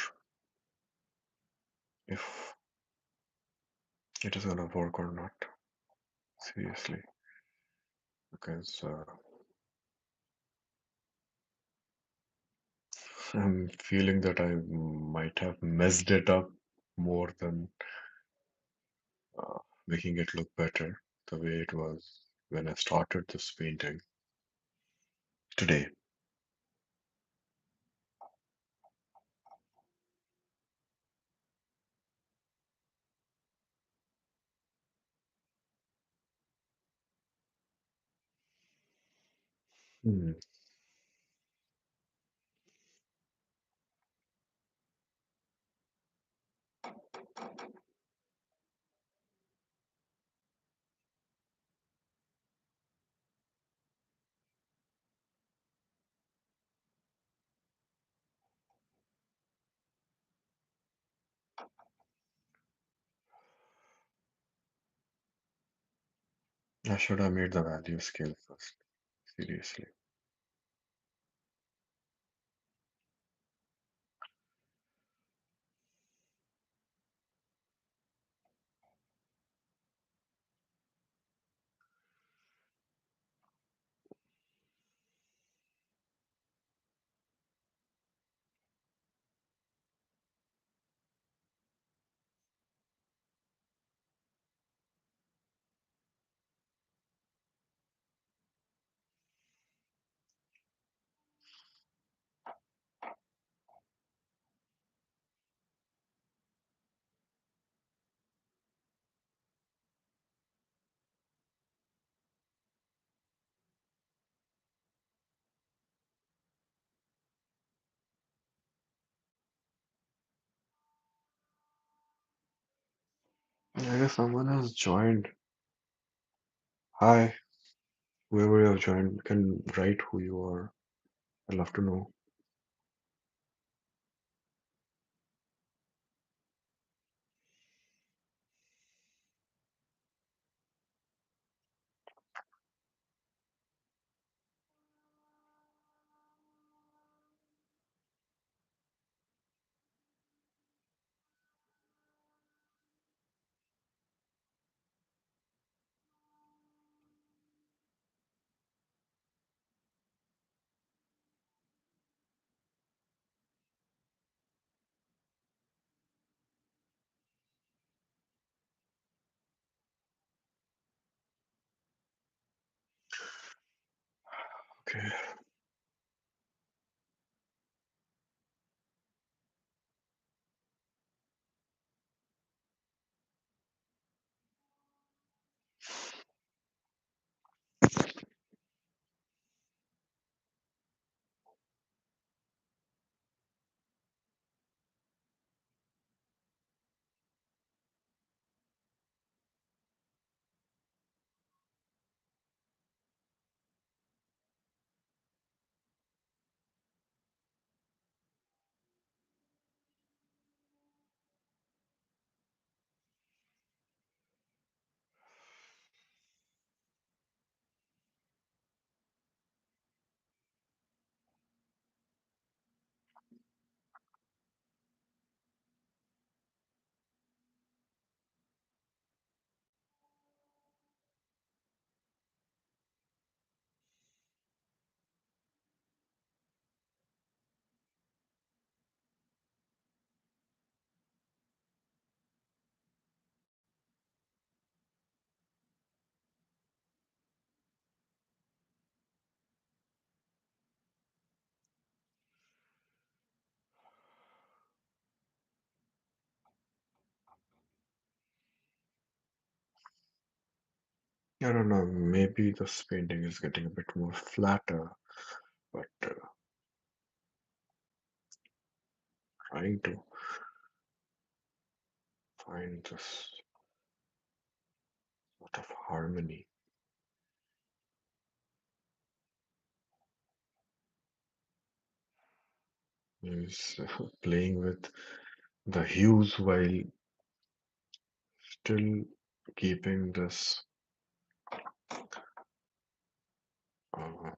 if it is gonna work or not, seriously, because I'm feeling that I might have messed it up more than uh, making it look better the way it was when I started this painting today. Hmm. I should have made the value scale first, seriously. I guess someone has joined. Hi, whoever you have joined, you can write who you are. I'd love to know. Okay. I don't know, maybe this painting is getting a bit more flatter, but trying to find this sort of harmony is playing with the hues while still keeping this uh,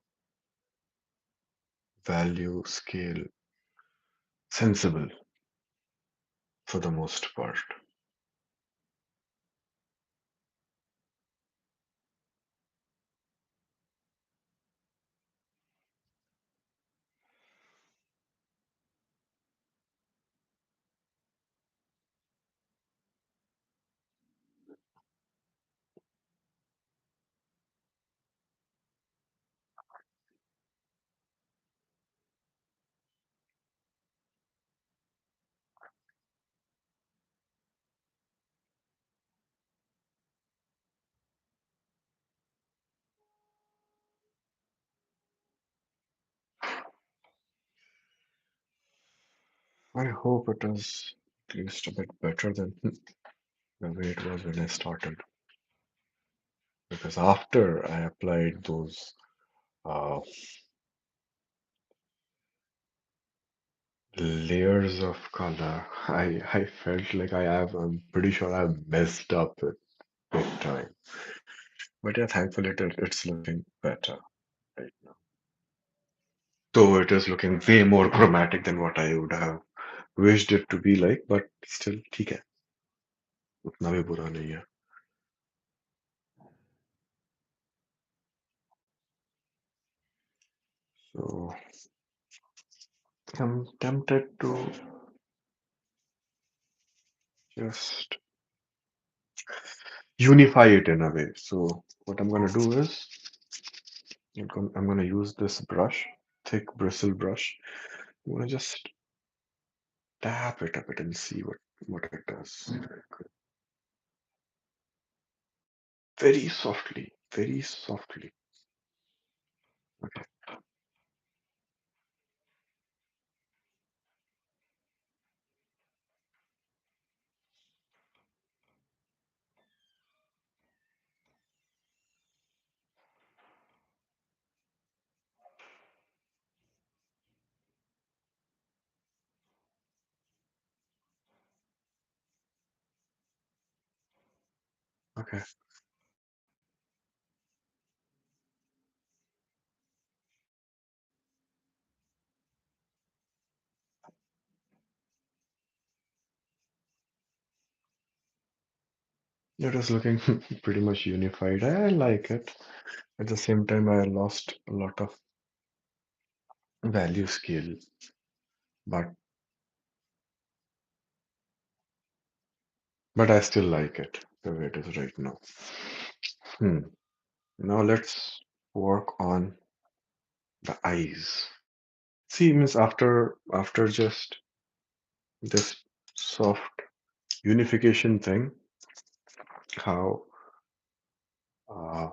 value scale sensible for the most part. I hope it is at least a bit better than the way it was when I started. Because after I applied those uh, layers of color, I felt like I'm pretty sure I've messed up it big time. But yeah, thankfully it's looking better right now. Though it is looking way more chromatic than what I would have wished it to be like, but still ठीक है, उतना भी बुरा नहीं है. So I'm tempted to just unify it in a way. So what I'm gonna do is I'm gonna use this brush, thick bristle brush. I'm gonna just tap it a bit and see what it does. Very softly, very softly. Okay. Okay. It is looking pretty much unified. I like it. At the same time, I lost a lot of value scale, but I still like it the way it is right now. Hmm. Now let's work on the eyes. See, means after just this soft unification thing, how uh,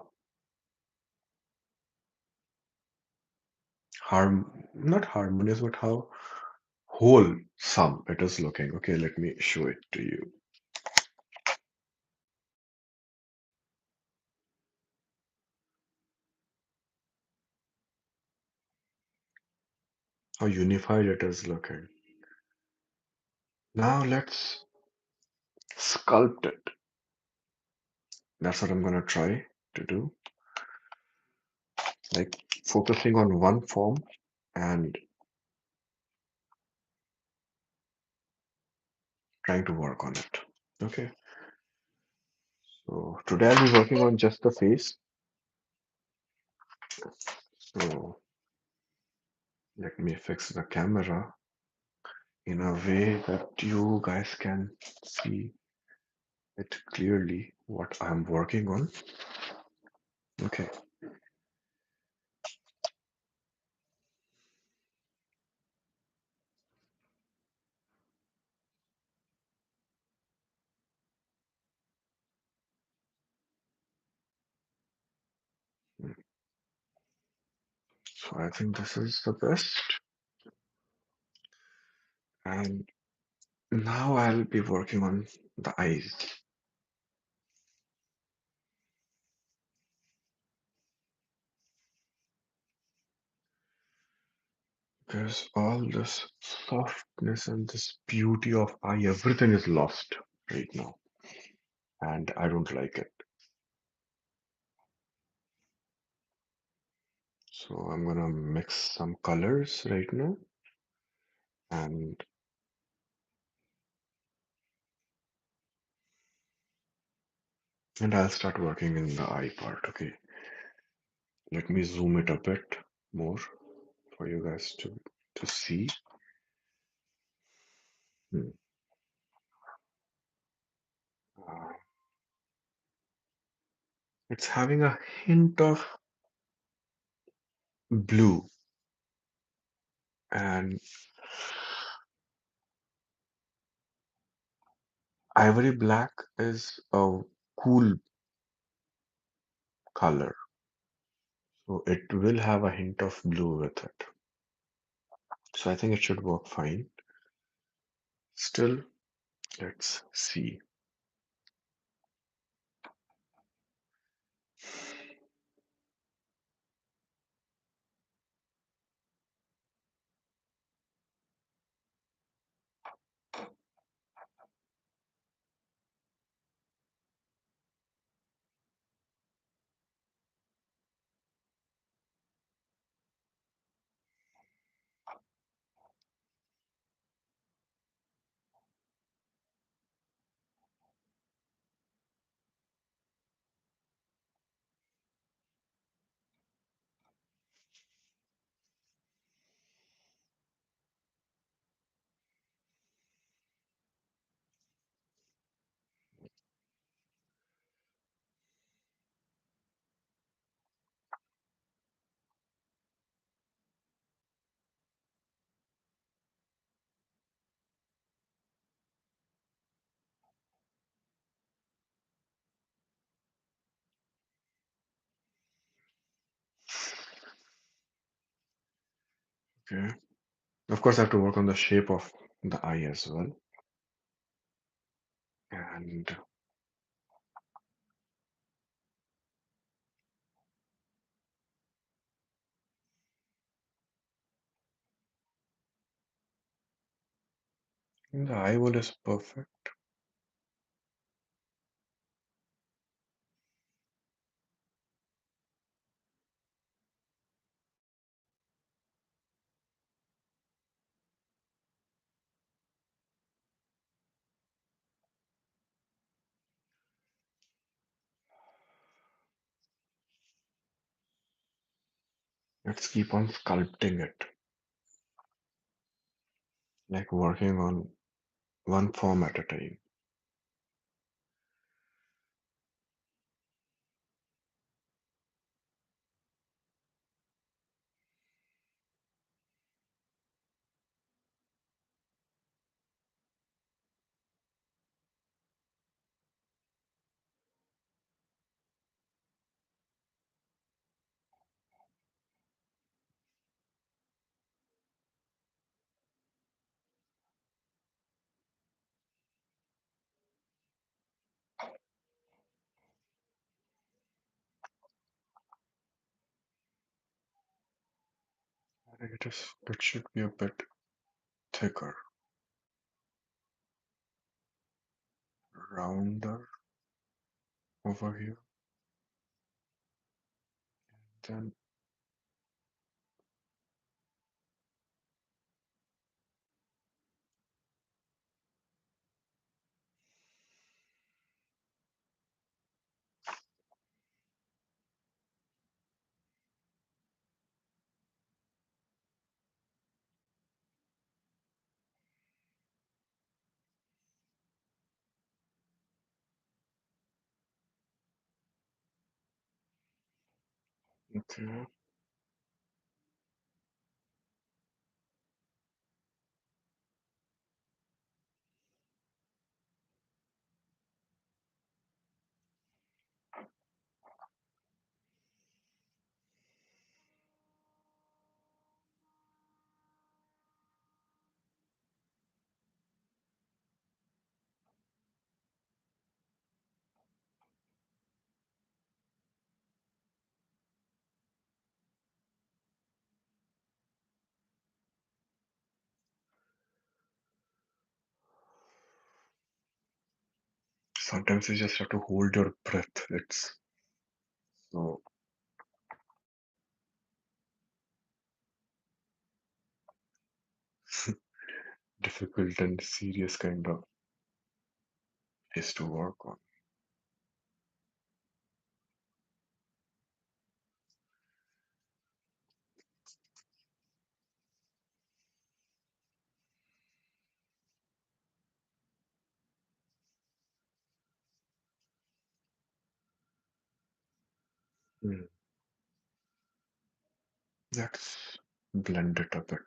not harmonious, but how wholesome it is looking. Okay, let me show it to you. How unified it is looking. Now let's sculpt it. That's what I'm gonna try to do. Like focusing on one form and trying to work on it. Okay. So today I'll be working on just the face. So let me fix the camera in a way that you guys can see it clearly what I'm working on. Okay. So I think this is the best. And now I'll be working on the eyes. Because all this softness and this beauty of eye, everything is lost right now. And I don't like it. So I'm gonna mix some colors right now and I'll start working in the eye part. Okay. Let me zoom it a bit more for you guys to see. Hmm. Uh, it's having a hint of blue and ivory black is a cool color. So it will have a hint of blue with it. So I think it should work fine. Still, let's see. Okay. Of course, I have to work on the shape of the eye as well. And the eyeball is perfect. Let's keep on sculpting it, like working on one form at a time. I think it should be a bit thicker, rounder over here. Then okay. Sometimes you just have to hold your breath. It's so difficult and serious kind of place to work on. Hmm. Let's blend it a bit.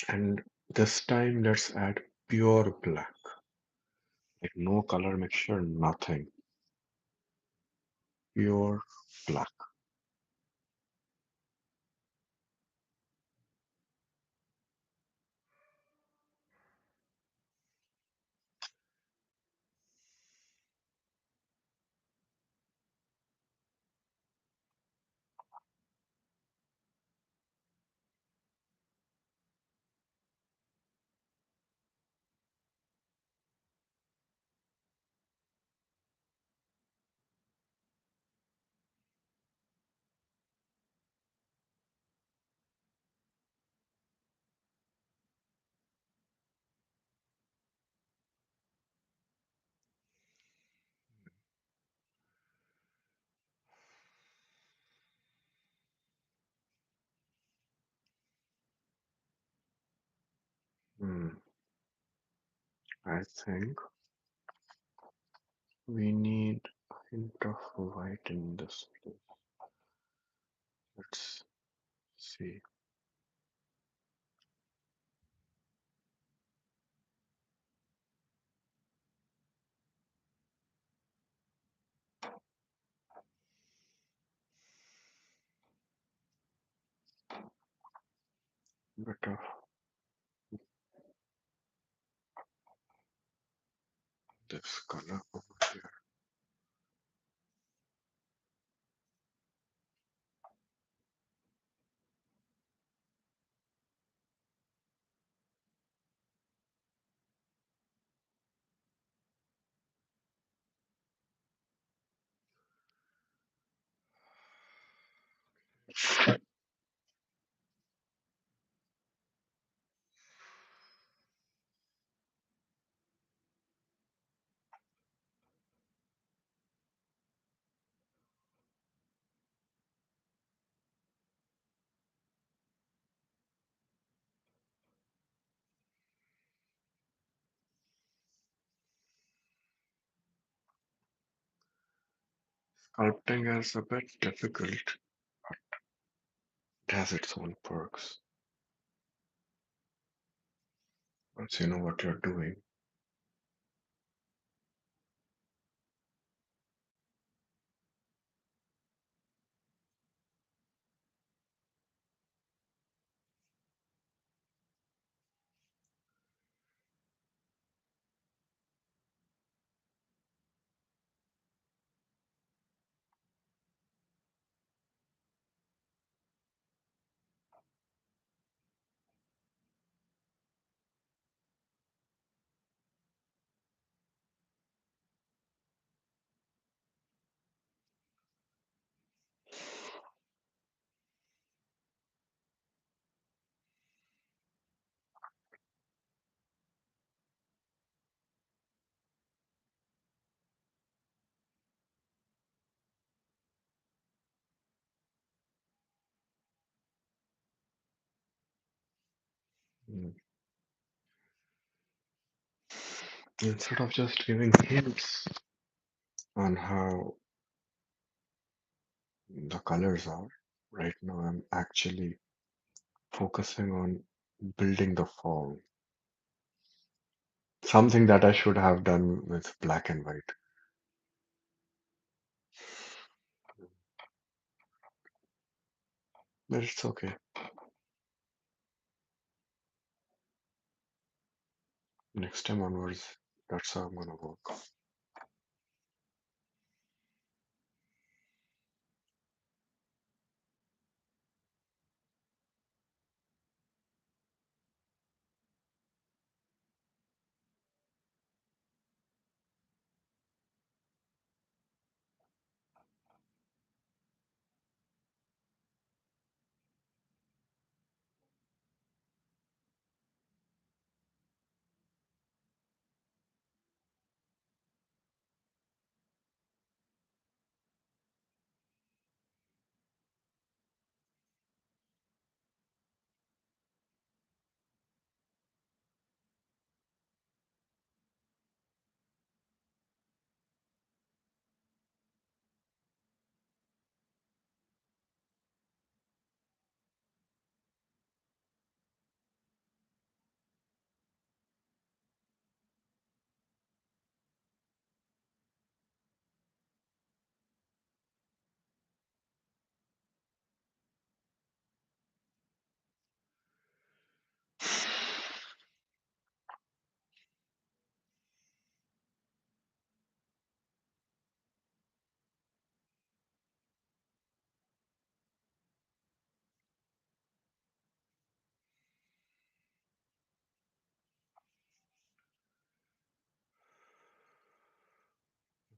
And this time, let's add pure black, like no color mixture, nothing. Pure black. Hmm. I think we need a hint of white in this place. Let's see. Bit of this color over here. Sculpting is a bit difficult. It has its own perks. Once you know what you're doing. Mm. Instead of just giving hints on how the colors are, right now I'm actually focusing on building the form. Something that I should have done with black and white. But it's okay. Next time onwards, that's how I'm gonna work.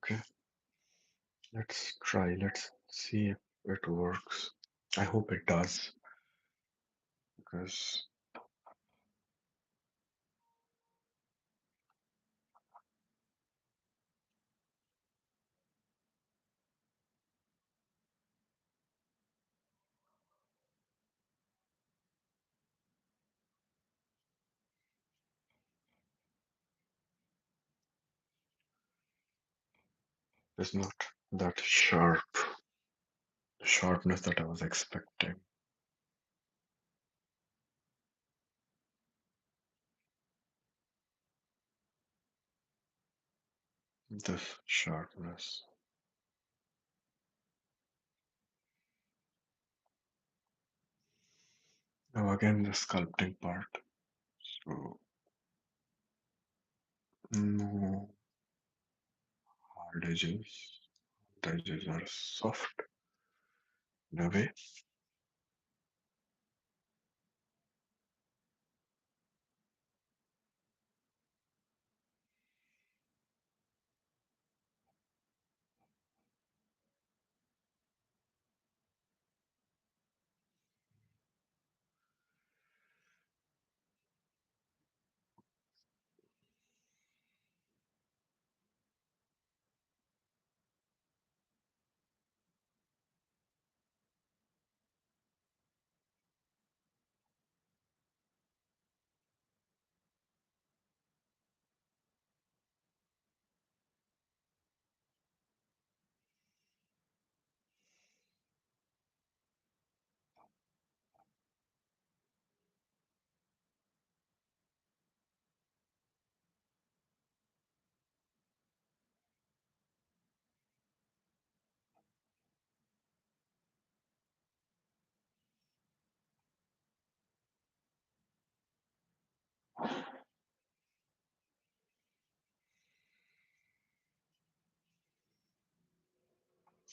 Okay, let's try. Let's see if it works. I hope it does because it's not that sharp, the sharpness that I was expecting. This sharpness. Now again, the sculpting part. So no hard edges. The edges are soft in a way.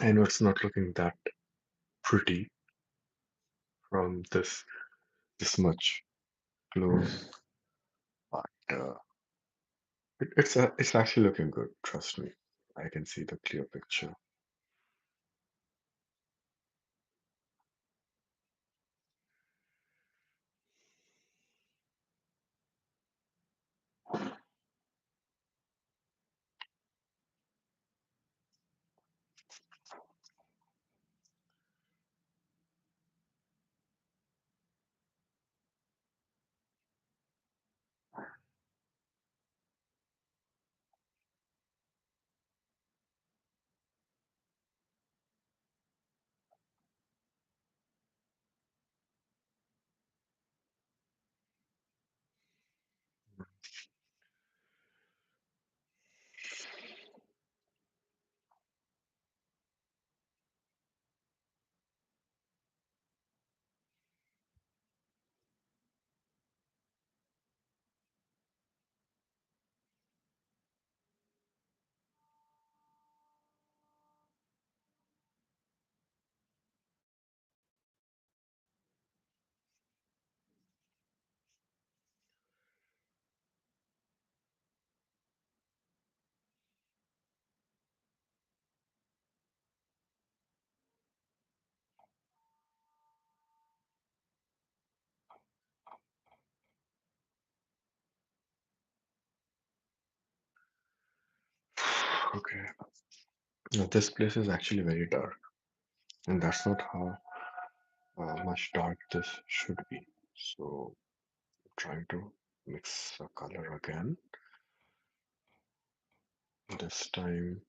I know it's not looking that pretty from this much close, but it's actually looking good. Trust me, I can see the clear picture. Okay, now this place is actually very dark, and that's not how much dark this should be. So, trying to mix a color again. This time,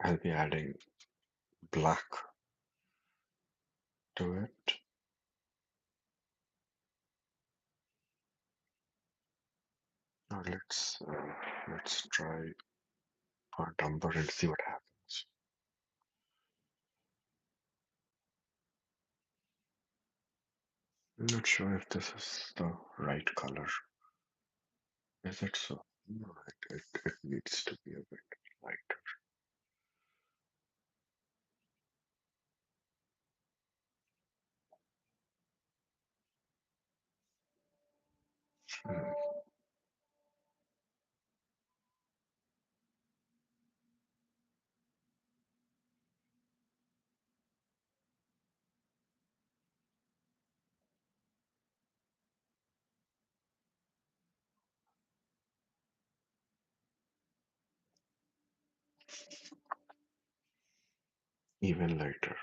I'll be adding black to it. Now let's try our number and see what happens. I'm not sure if this is the right color. Is it so? No, it needs to be a bit lighter. Hmm, even lighter.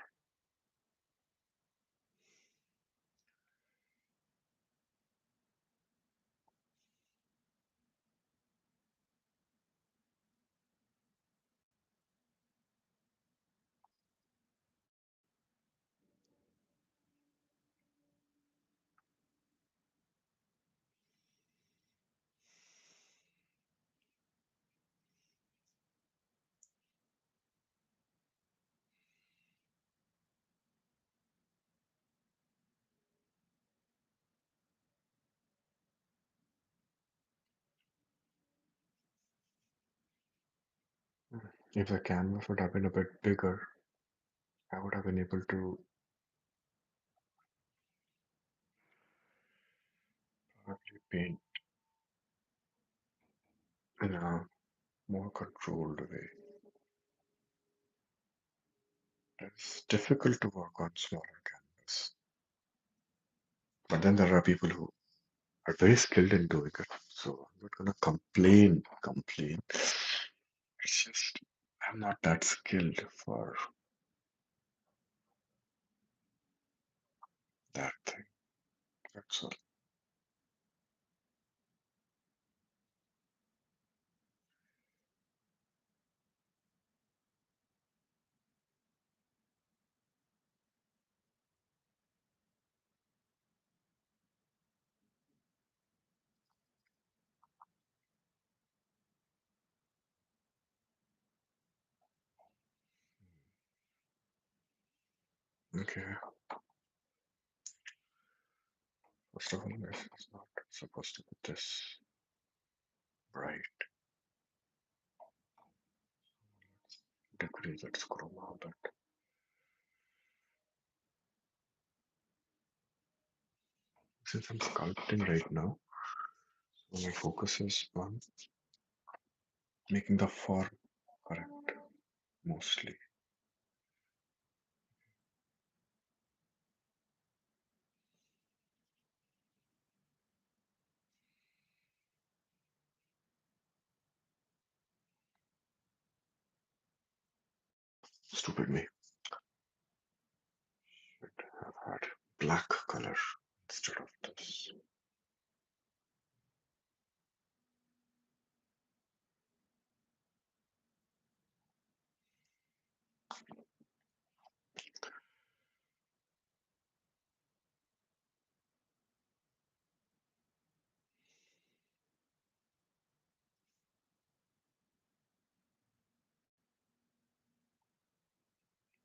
If the canvas would have been a bit bigger, I would have been able to probably paint in a more controlled way. It's difficult to work on smaller canvas, but then there are people who are very skilled in doing it. So I'm not gonna complain. It's just I'm not that skilled for that thing. That's all. Okay. First of all, this is not supposed to be this. Bright. Decrease its chroma a bit. Since I'm sculpting right now, so my focus is on making the form correct mostly. Stupid me. Should have had black color instead of this.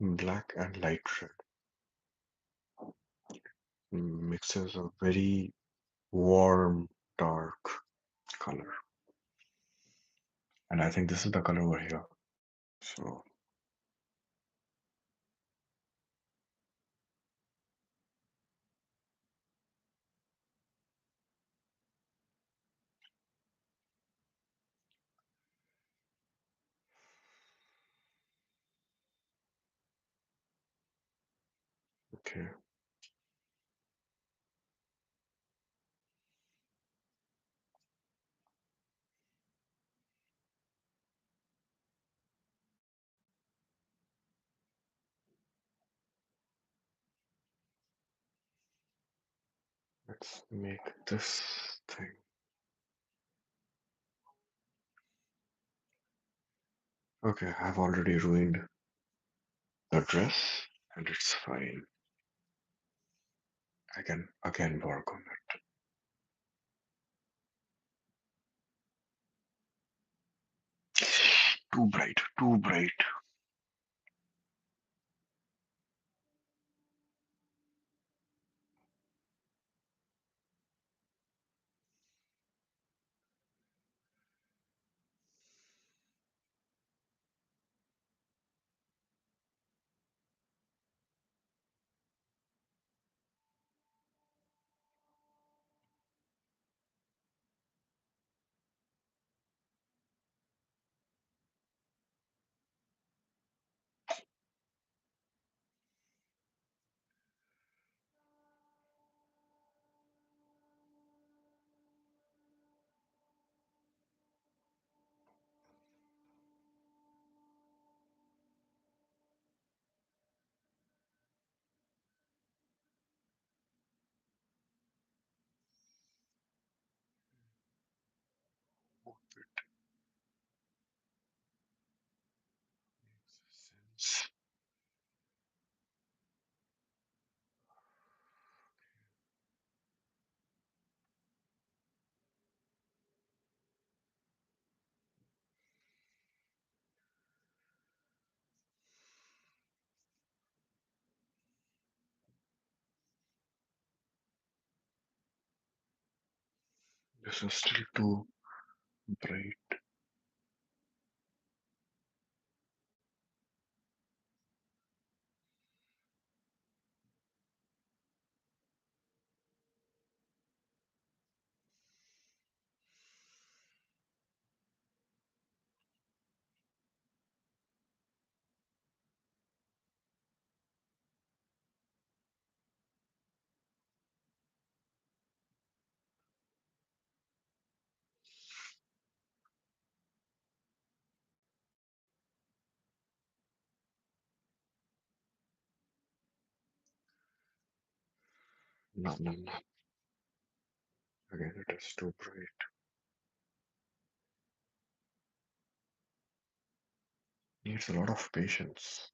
Black and light red mixes a very warm, dark color. And I think this is the color over here. So, okay, let's make this thing. Okay, I've already ruined the dress, and it's fine. I can again work on it. Too bright, too bright. Hope it makes sense. This is still too bright. No, no, no. Again, it is too bright. Needs a lot of patience.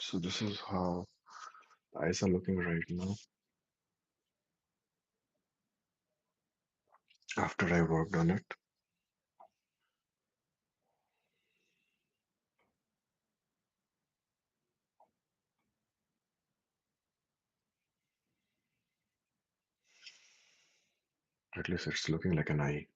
So this is how the eyes are looking right now after I worked on it. At least it's looking like an eye.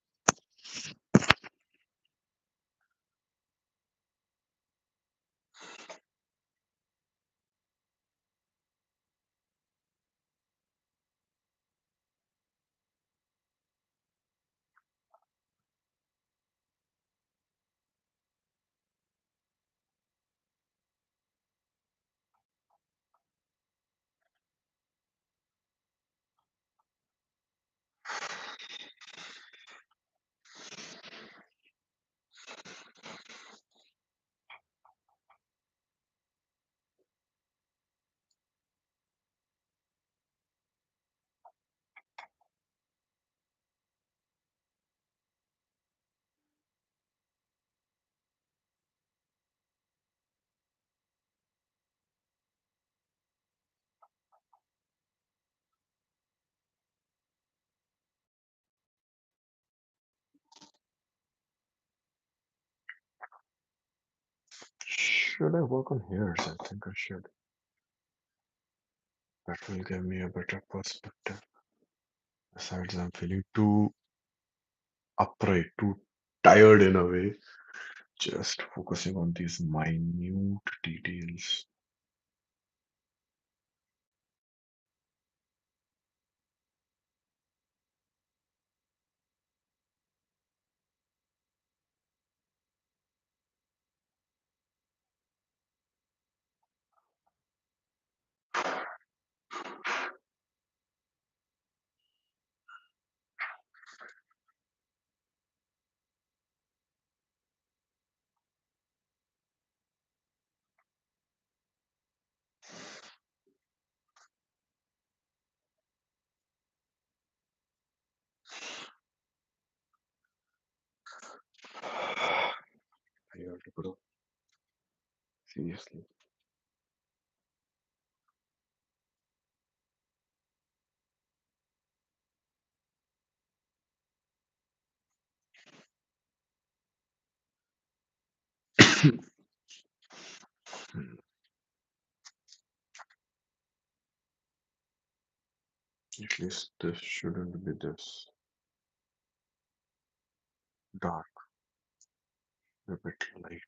Should I work on hairs? I think I should. That will give me a better perspective. Besides, I'm feeling too upright, too tired in a way. Just focusing on these minute details. Tired, bro. Seriously. Hmm. At least this shouldn't be this dark, a bit light.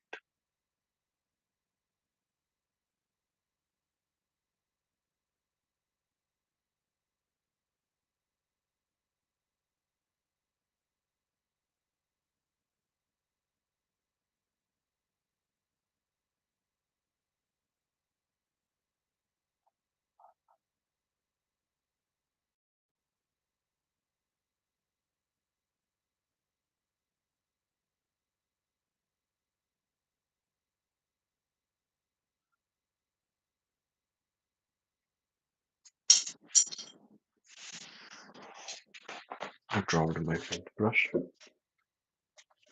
I dropped my paintbrush.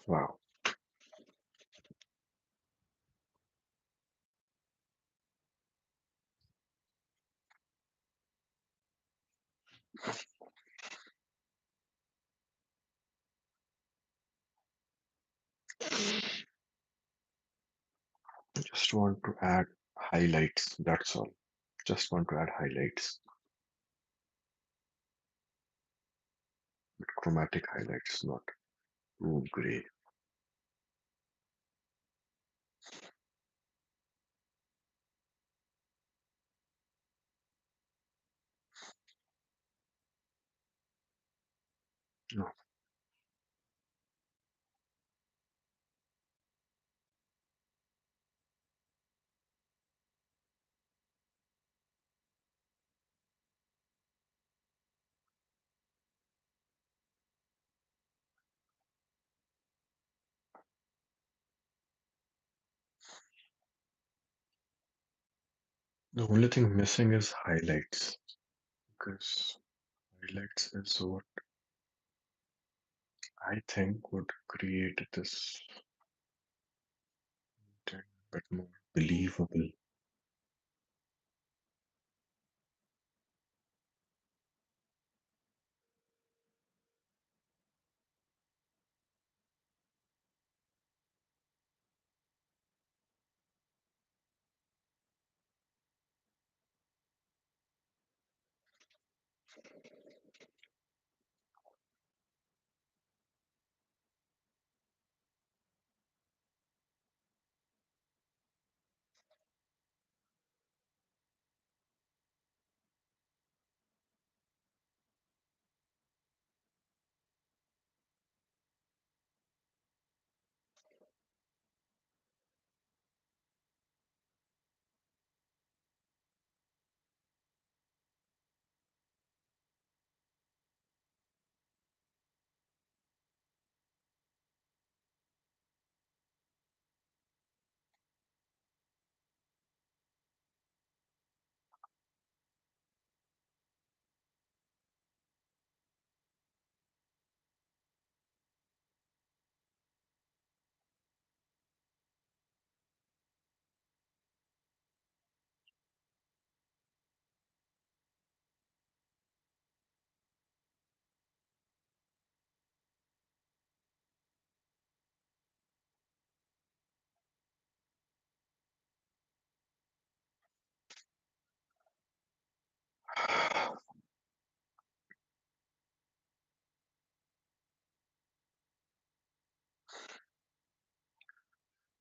Wow. I just want to add highlights, that's all. Just want to add highlights, but chromatic highlights, not too gray. No. The only thing missing is highlights, because highlights is what I think would create this thing a bit more believable.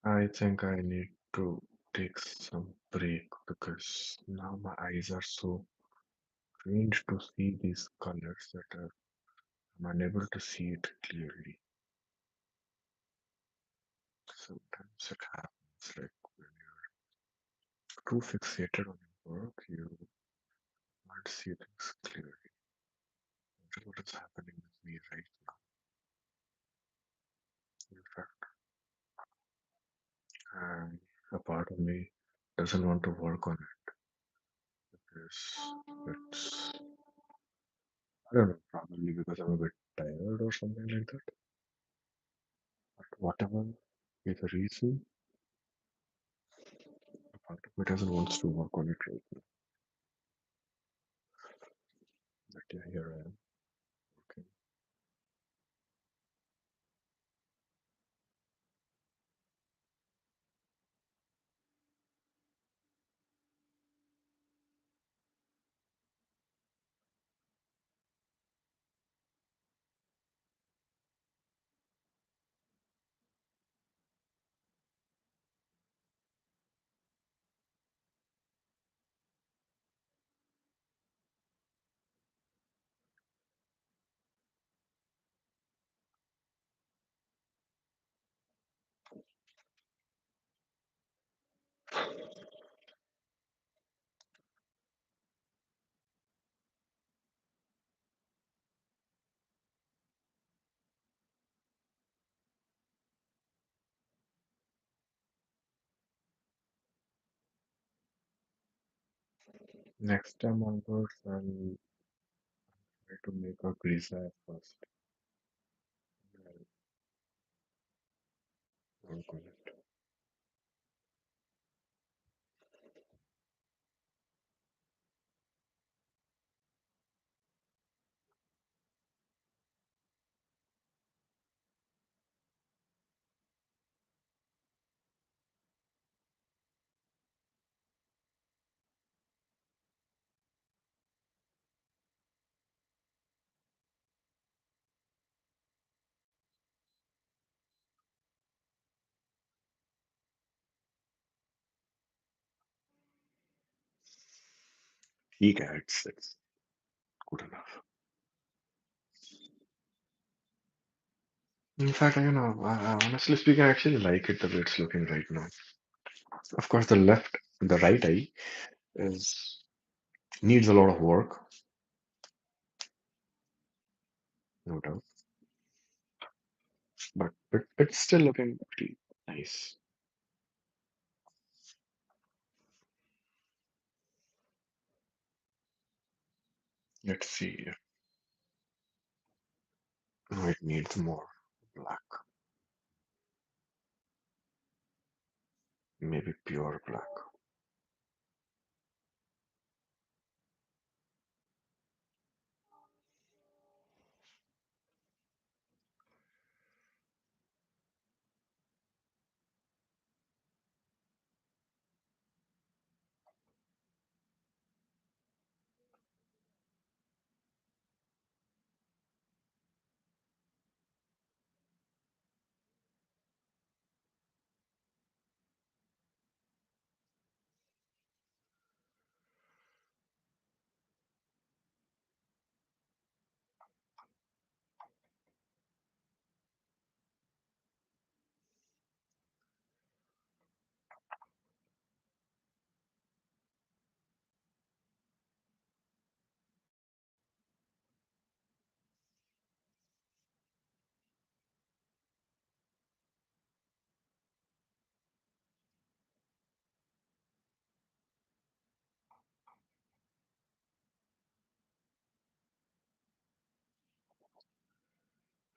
I think I need to take some break because now my eyes are so trained to see these colors that I'm unable to see it clearly. Sometimes it happens like when you're too fixated on your work, you can't see things clearly. That's what is happening with me right now. In fact, and a part of me doesn't want to work on it because it's, I don't know, probably because I'm a bit tired or something like that. But whatever be the reason, a part of me doesn't want to work on it right now. But yeah, here I am. Okay. Next time onwards, I'll try to make a grisaille first. I'll work on it. ठीक है, it's good enough. In fact, honestly speaking, I actually like it the way it's looking right now. Of course, the right eye is needs a lot of work, no doubt, but it's still looking pretty nice. Let's see. No, it needs more black, maybe pure black.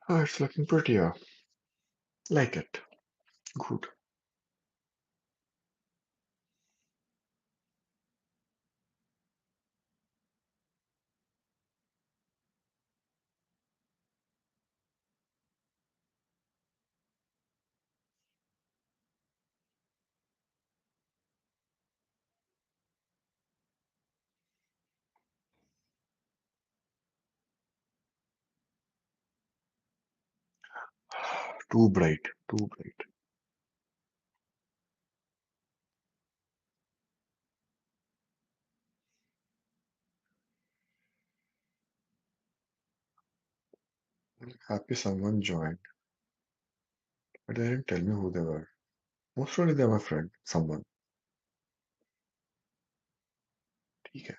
Oh, it's looking prettier. Like it. Good. Too bright. Too bright. Happy someone joined, but they didn't tell me who they were. Most probably they're my friend. Someone. ठीक है.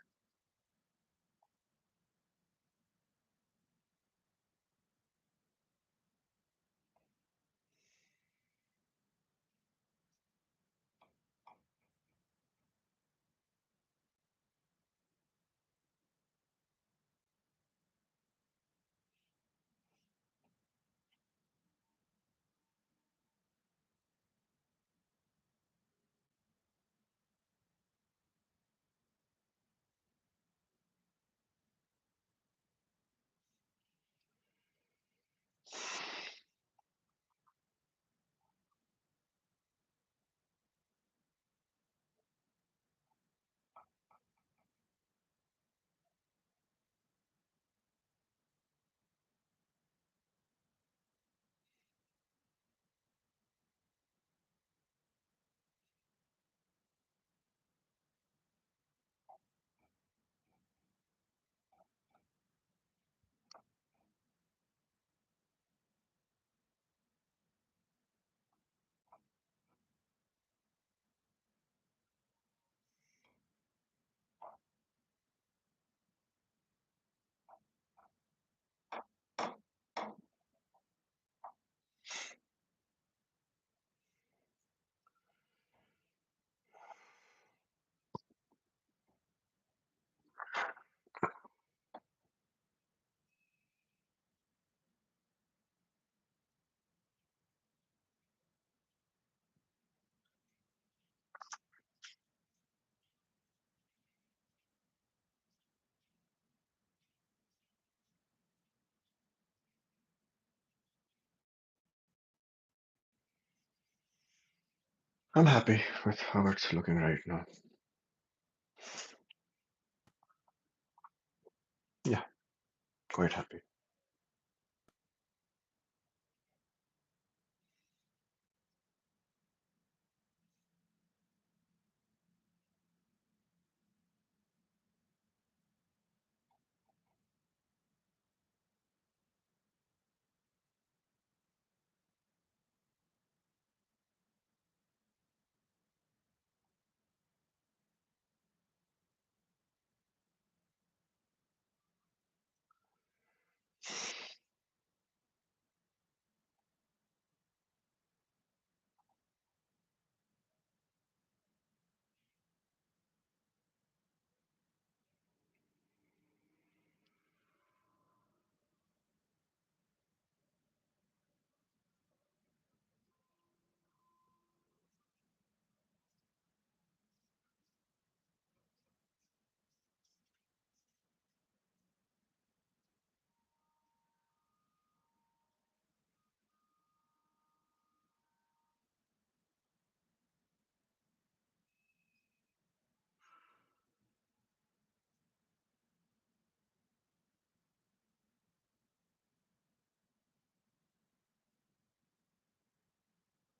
I'm happy with how it's looking right now. Yeah, quite happy.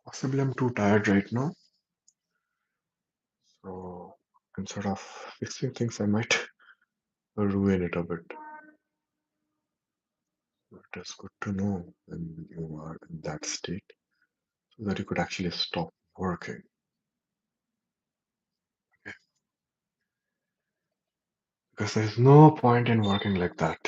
Possibly I'm too tired right now, so instead of fixing things, I might ruin it a bit. It is good to know when you are in that state so that you could actually stop working. Okay? Because there's no point in working like that.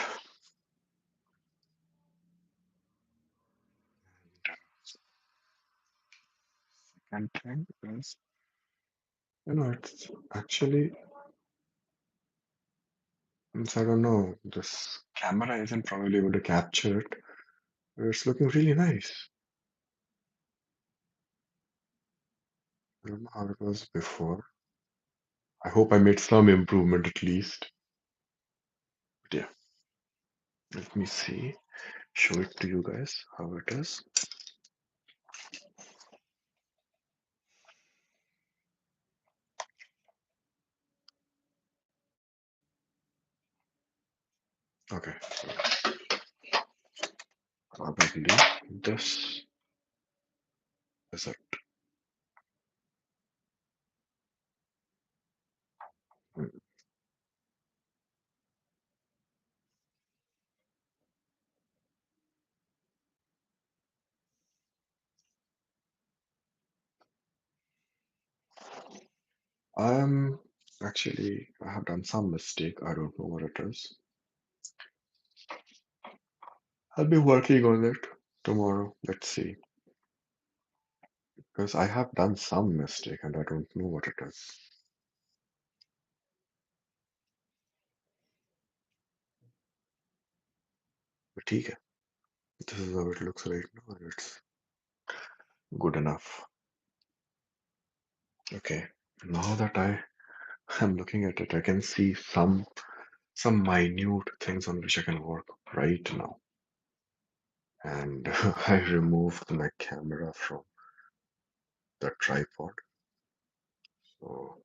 And thing is, it's actually, I don't know, this camera isn't probably able to capture it, It's looking really nice. I don't know how it was before. I hope I made some improvement at least. But yeah, let me see. Show it to you guys how it is. Okay, so probably this is it. Mm. I'm actually, I have done some mistake. I don't know what it is. I'll be working on it tomorrow. Let's see. Because I have done some mistake and I don't know what it is. But ठीक है. This is how it looks right now and it's good enough. Okay. Now that I am looking at it, I can see some minute things on which I can work right now. And I removed my camera from the tripod. So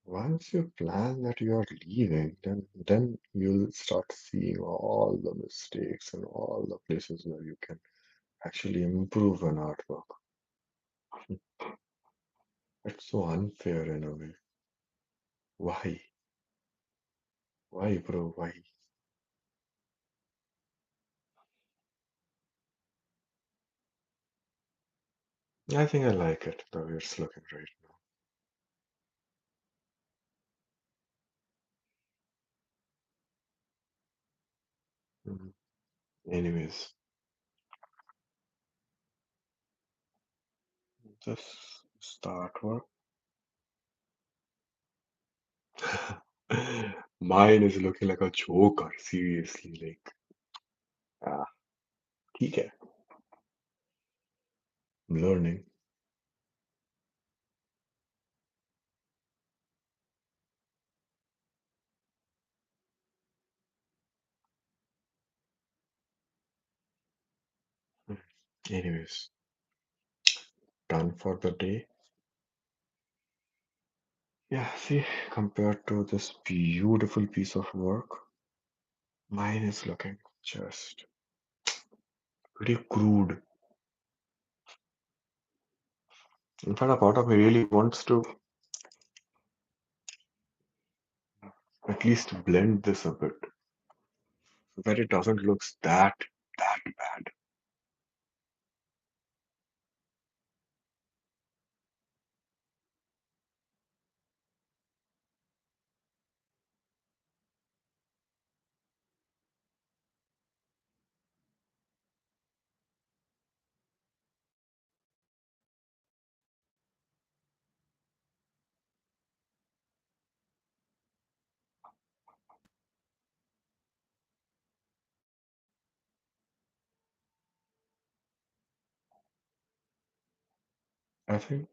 once you plan that you are leaving, then you'll start seeing all the mistakes and all the places where you can actually improve an artwork. It's so unfair in a way. Why? Why, bro? Why? I think I like it the way it's looking right now. Anyways, this is the artwork. Mine is looking like a joker, seriously. Like, ah, ठीक है. I'm learning. Hmm. Anyways, done for the day. Yeah, see, compared to this beautiful piece of work, mine is looking just pretty crude. In fact, a part of me really wants to at least blend this a bit. where it doesn't look that bad. I think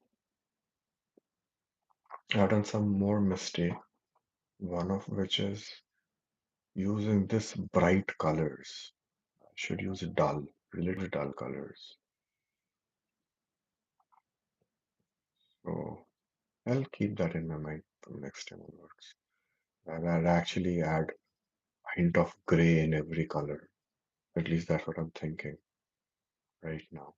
I've done some more mistake, one of which is using this bright colors. I should use dull, really dull colors. So I'll keep that in my mind from next time onwards. I'll actually add a hint of gray in every color. At least that's what I'm thinking right now.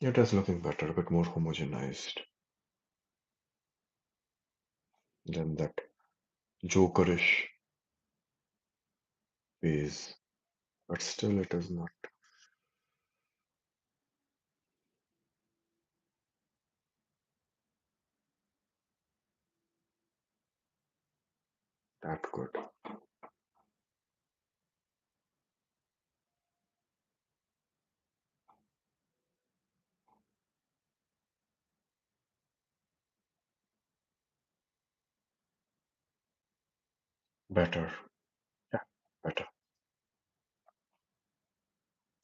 It is looking better, a bit more homogenized than that Jokerish phase. But still, it is not that good. Better. Yeah, better.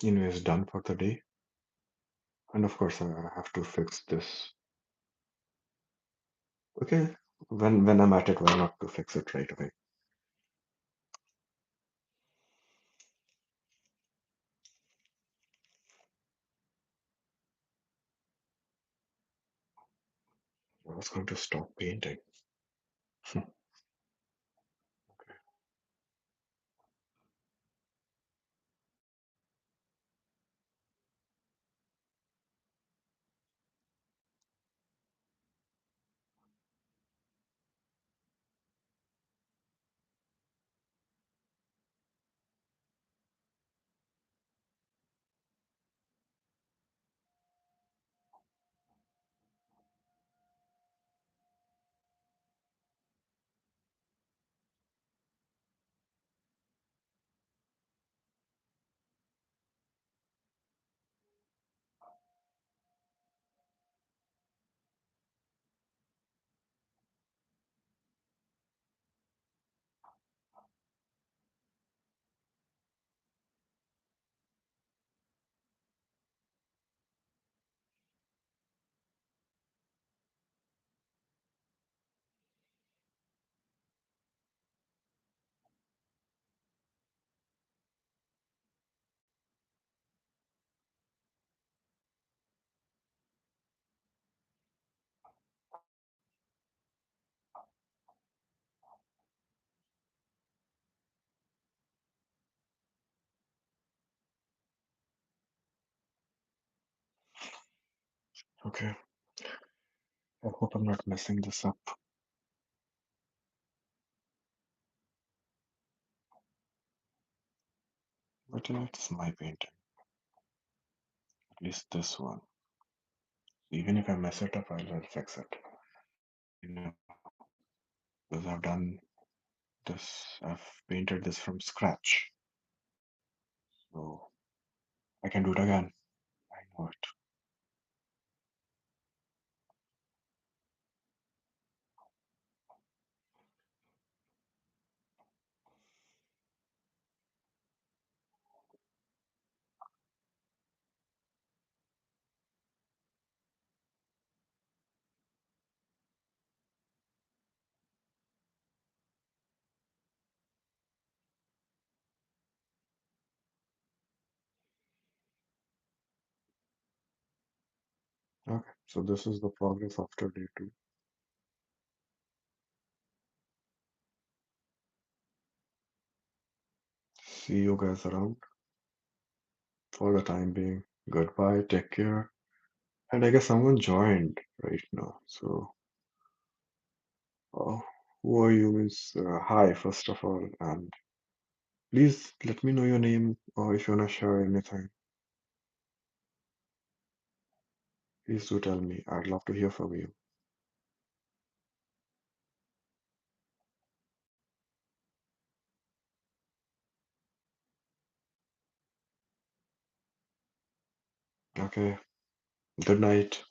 Anyways, done for the day. And of course, I have to fix this. Okay, when I'm at it, why not to fix it right away? I was going to stop painting. Okay, I hope I'm not messing this up. But it's my painting, at least this one. Even if I mess it up, I'll fix it. You know, because I've done this, I've painted this from scratch. So I can do it again. I know it. Okay, so this is the progress after day two. See you guys around for the time being. Goodbye, take care. And I guess someone joined right now. So Uh, who are you? Means hi, first of all, and please let me know your name or if you wanna share anything. Please do tell me. I'd love to hear from you. Okay. Good night.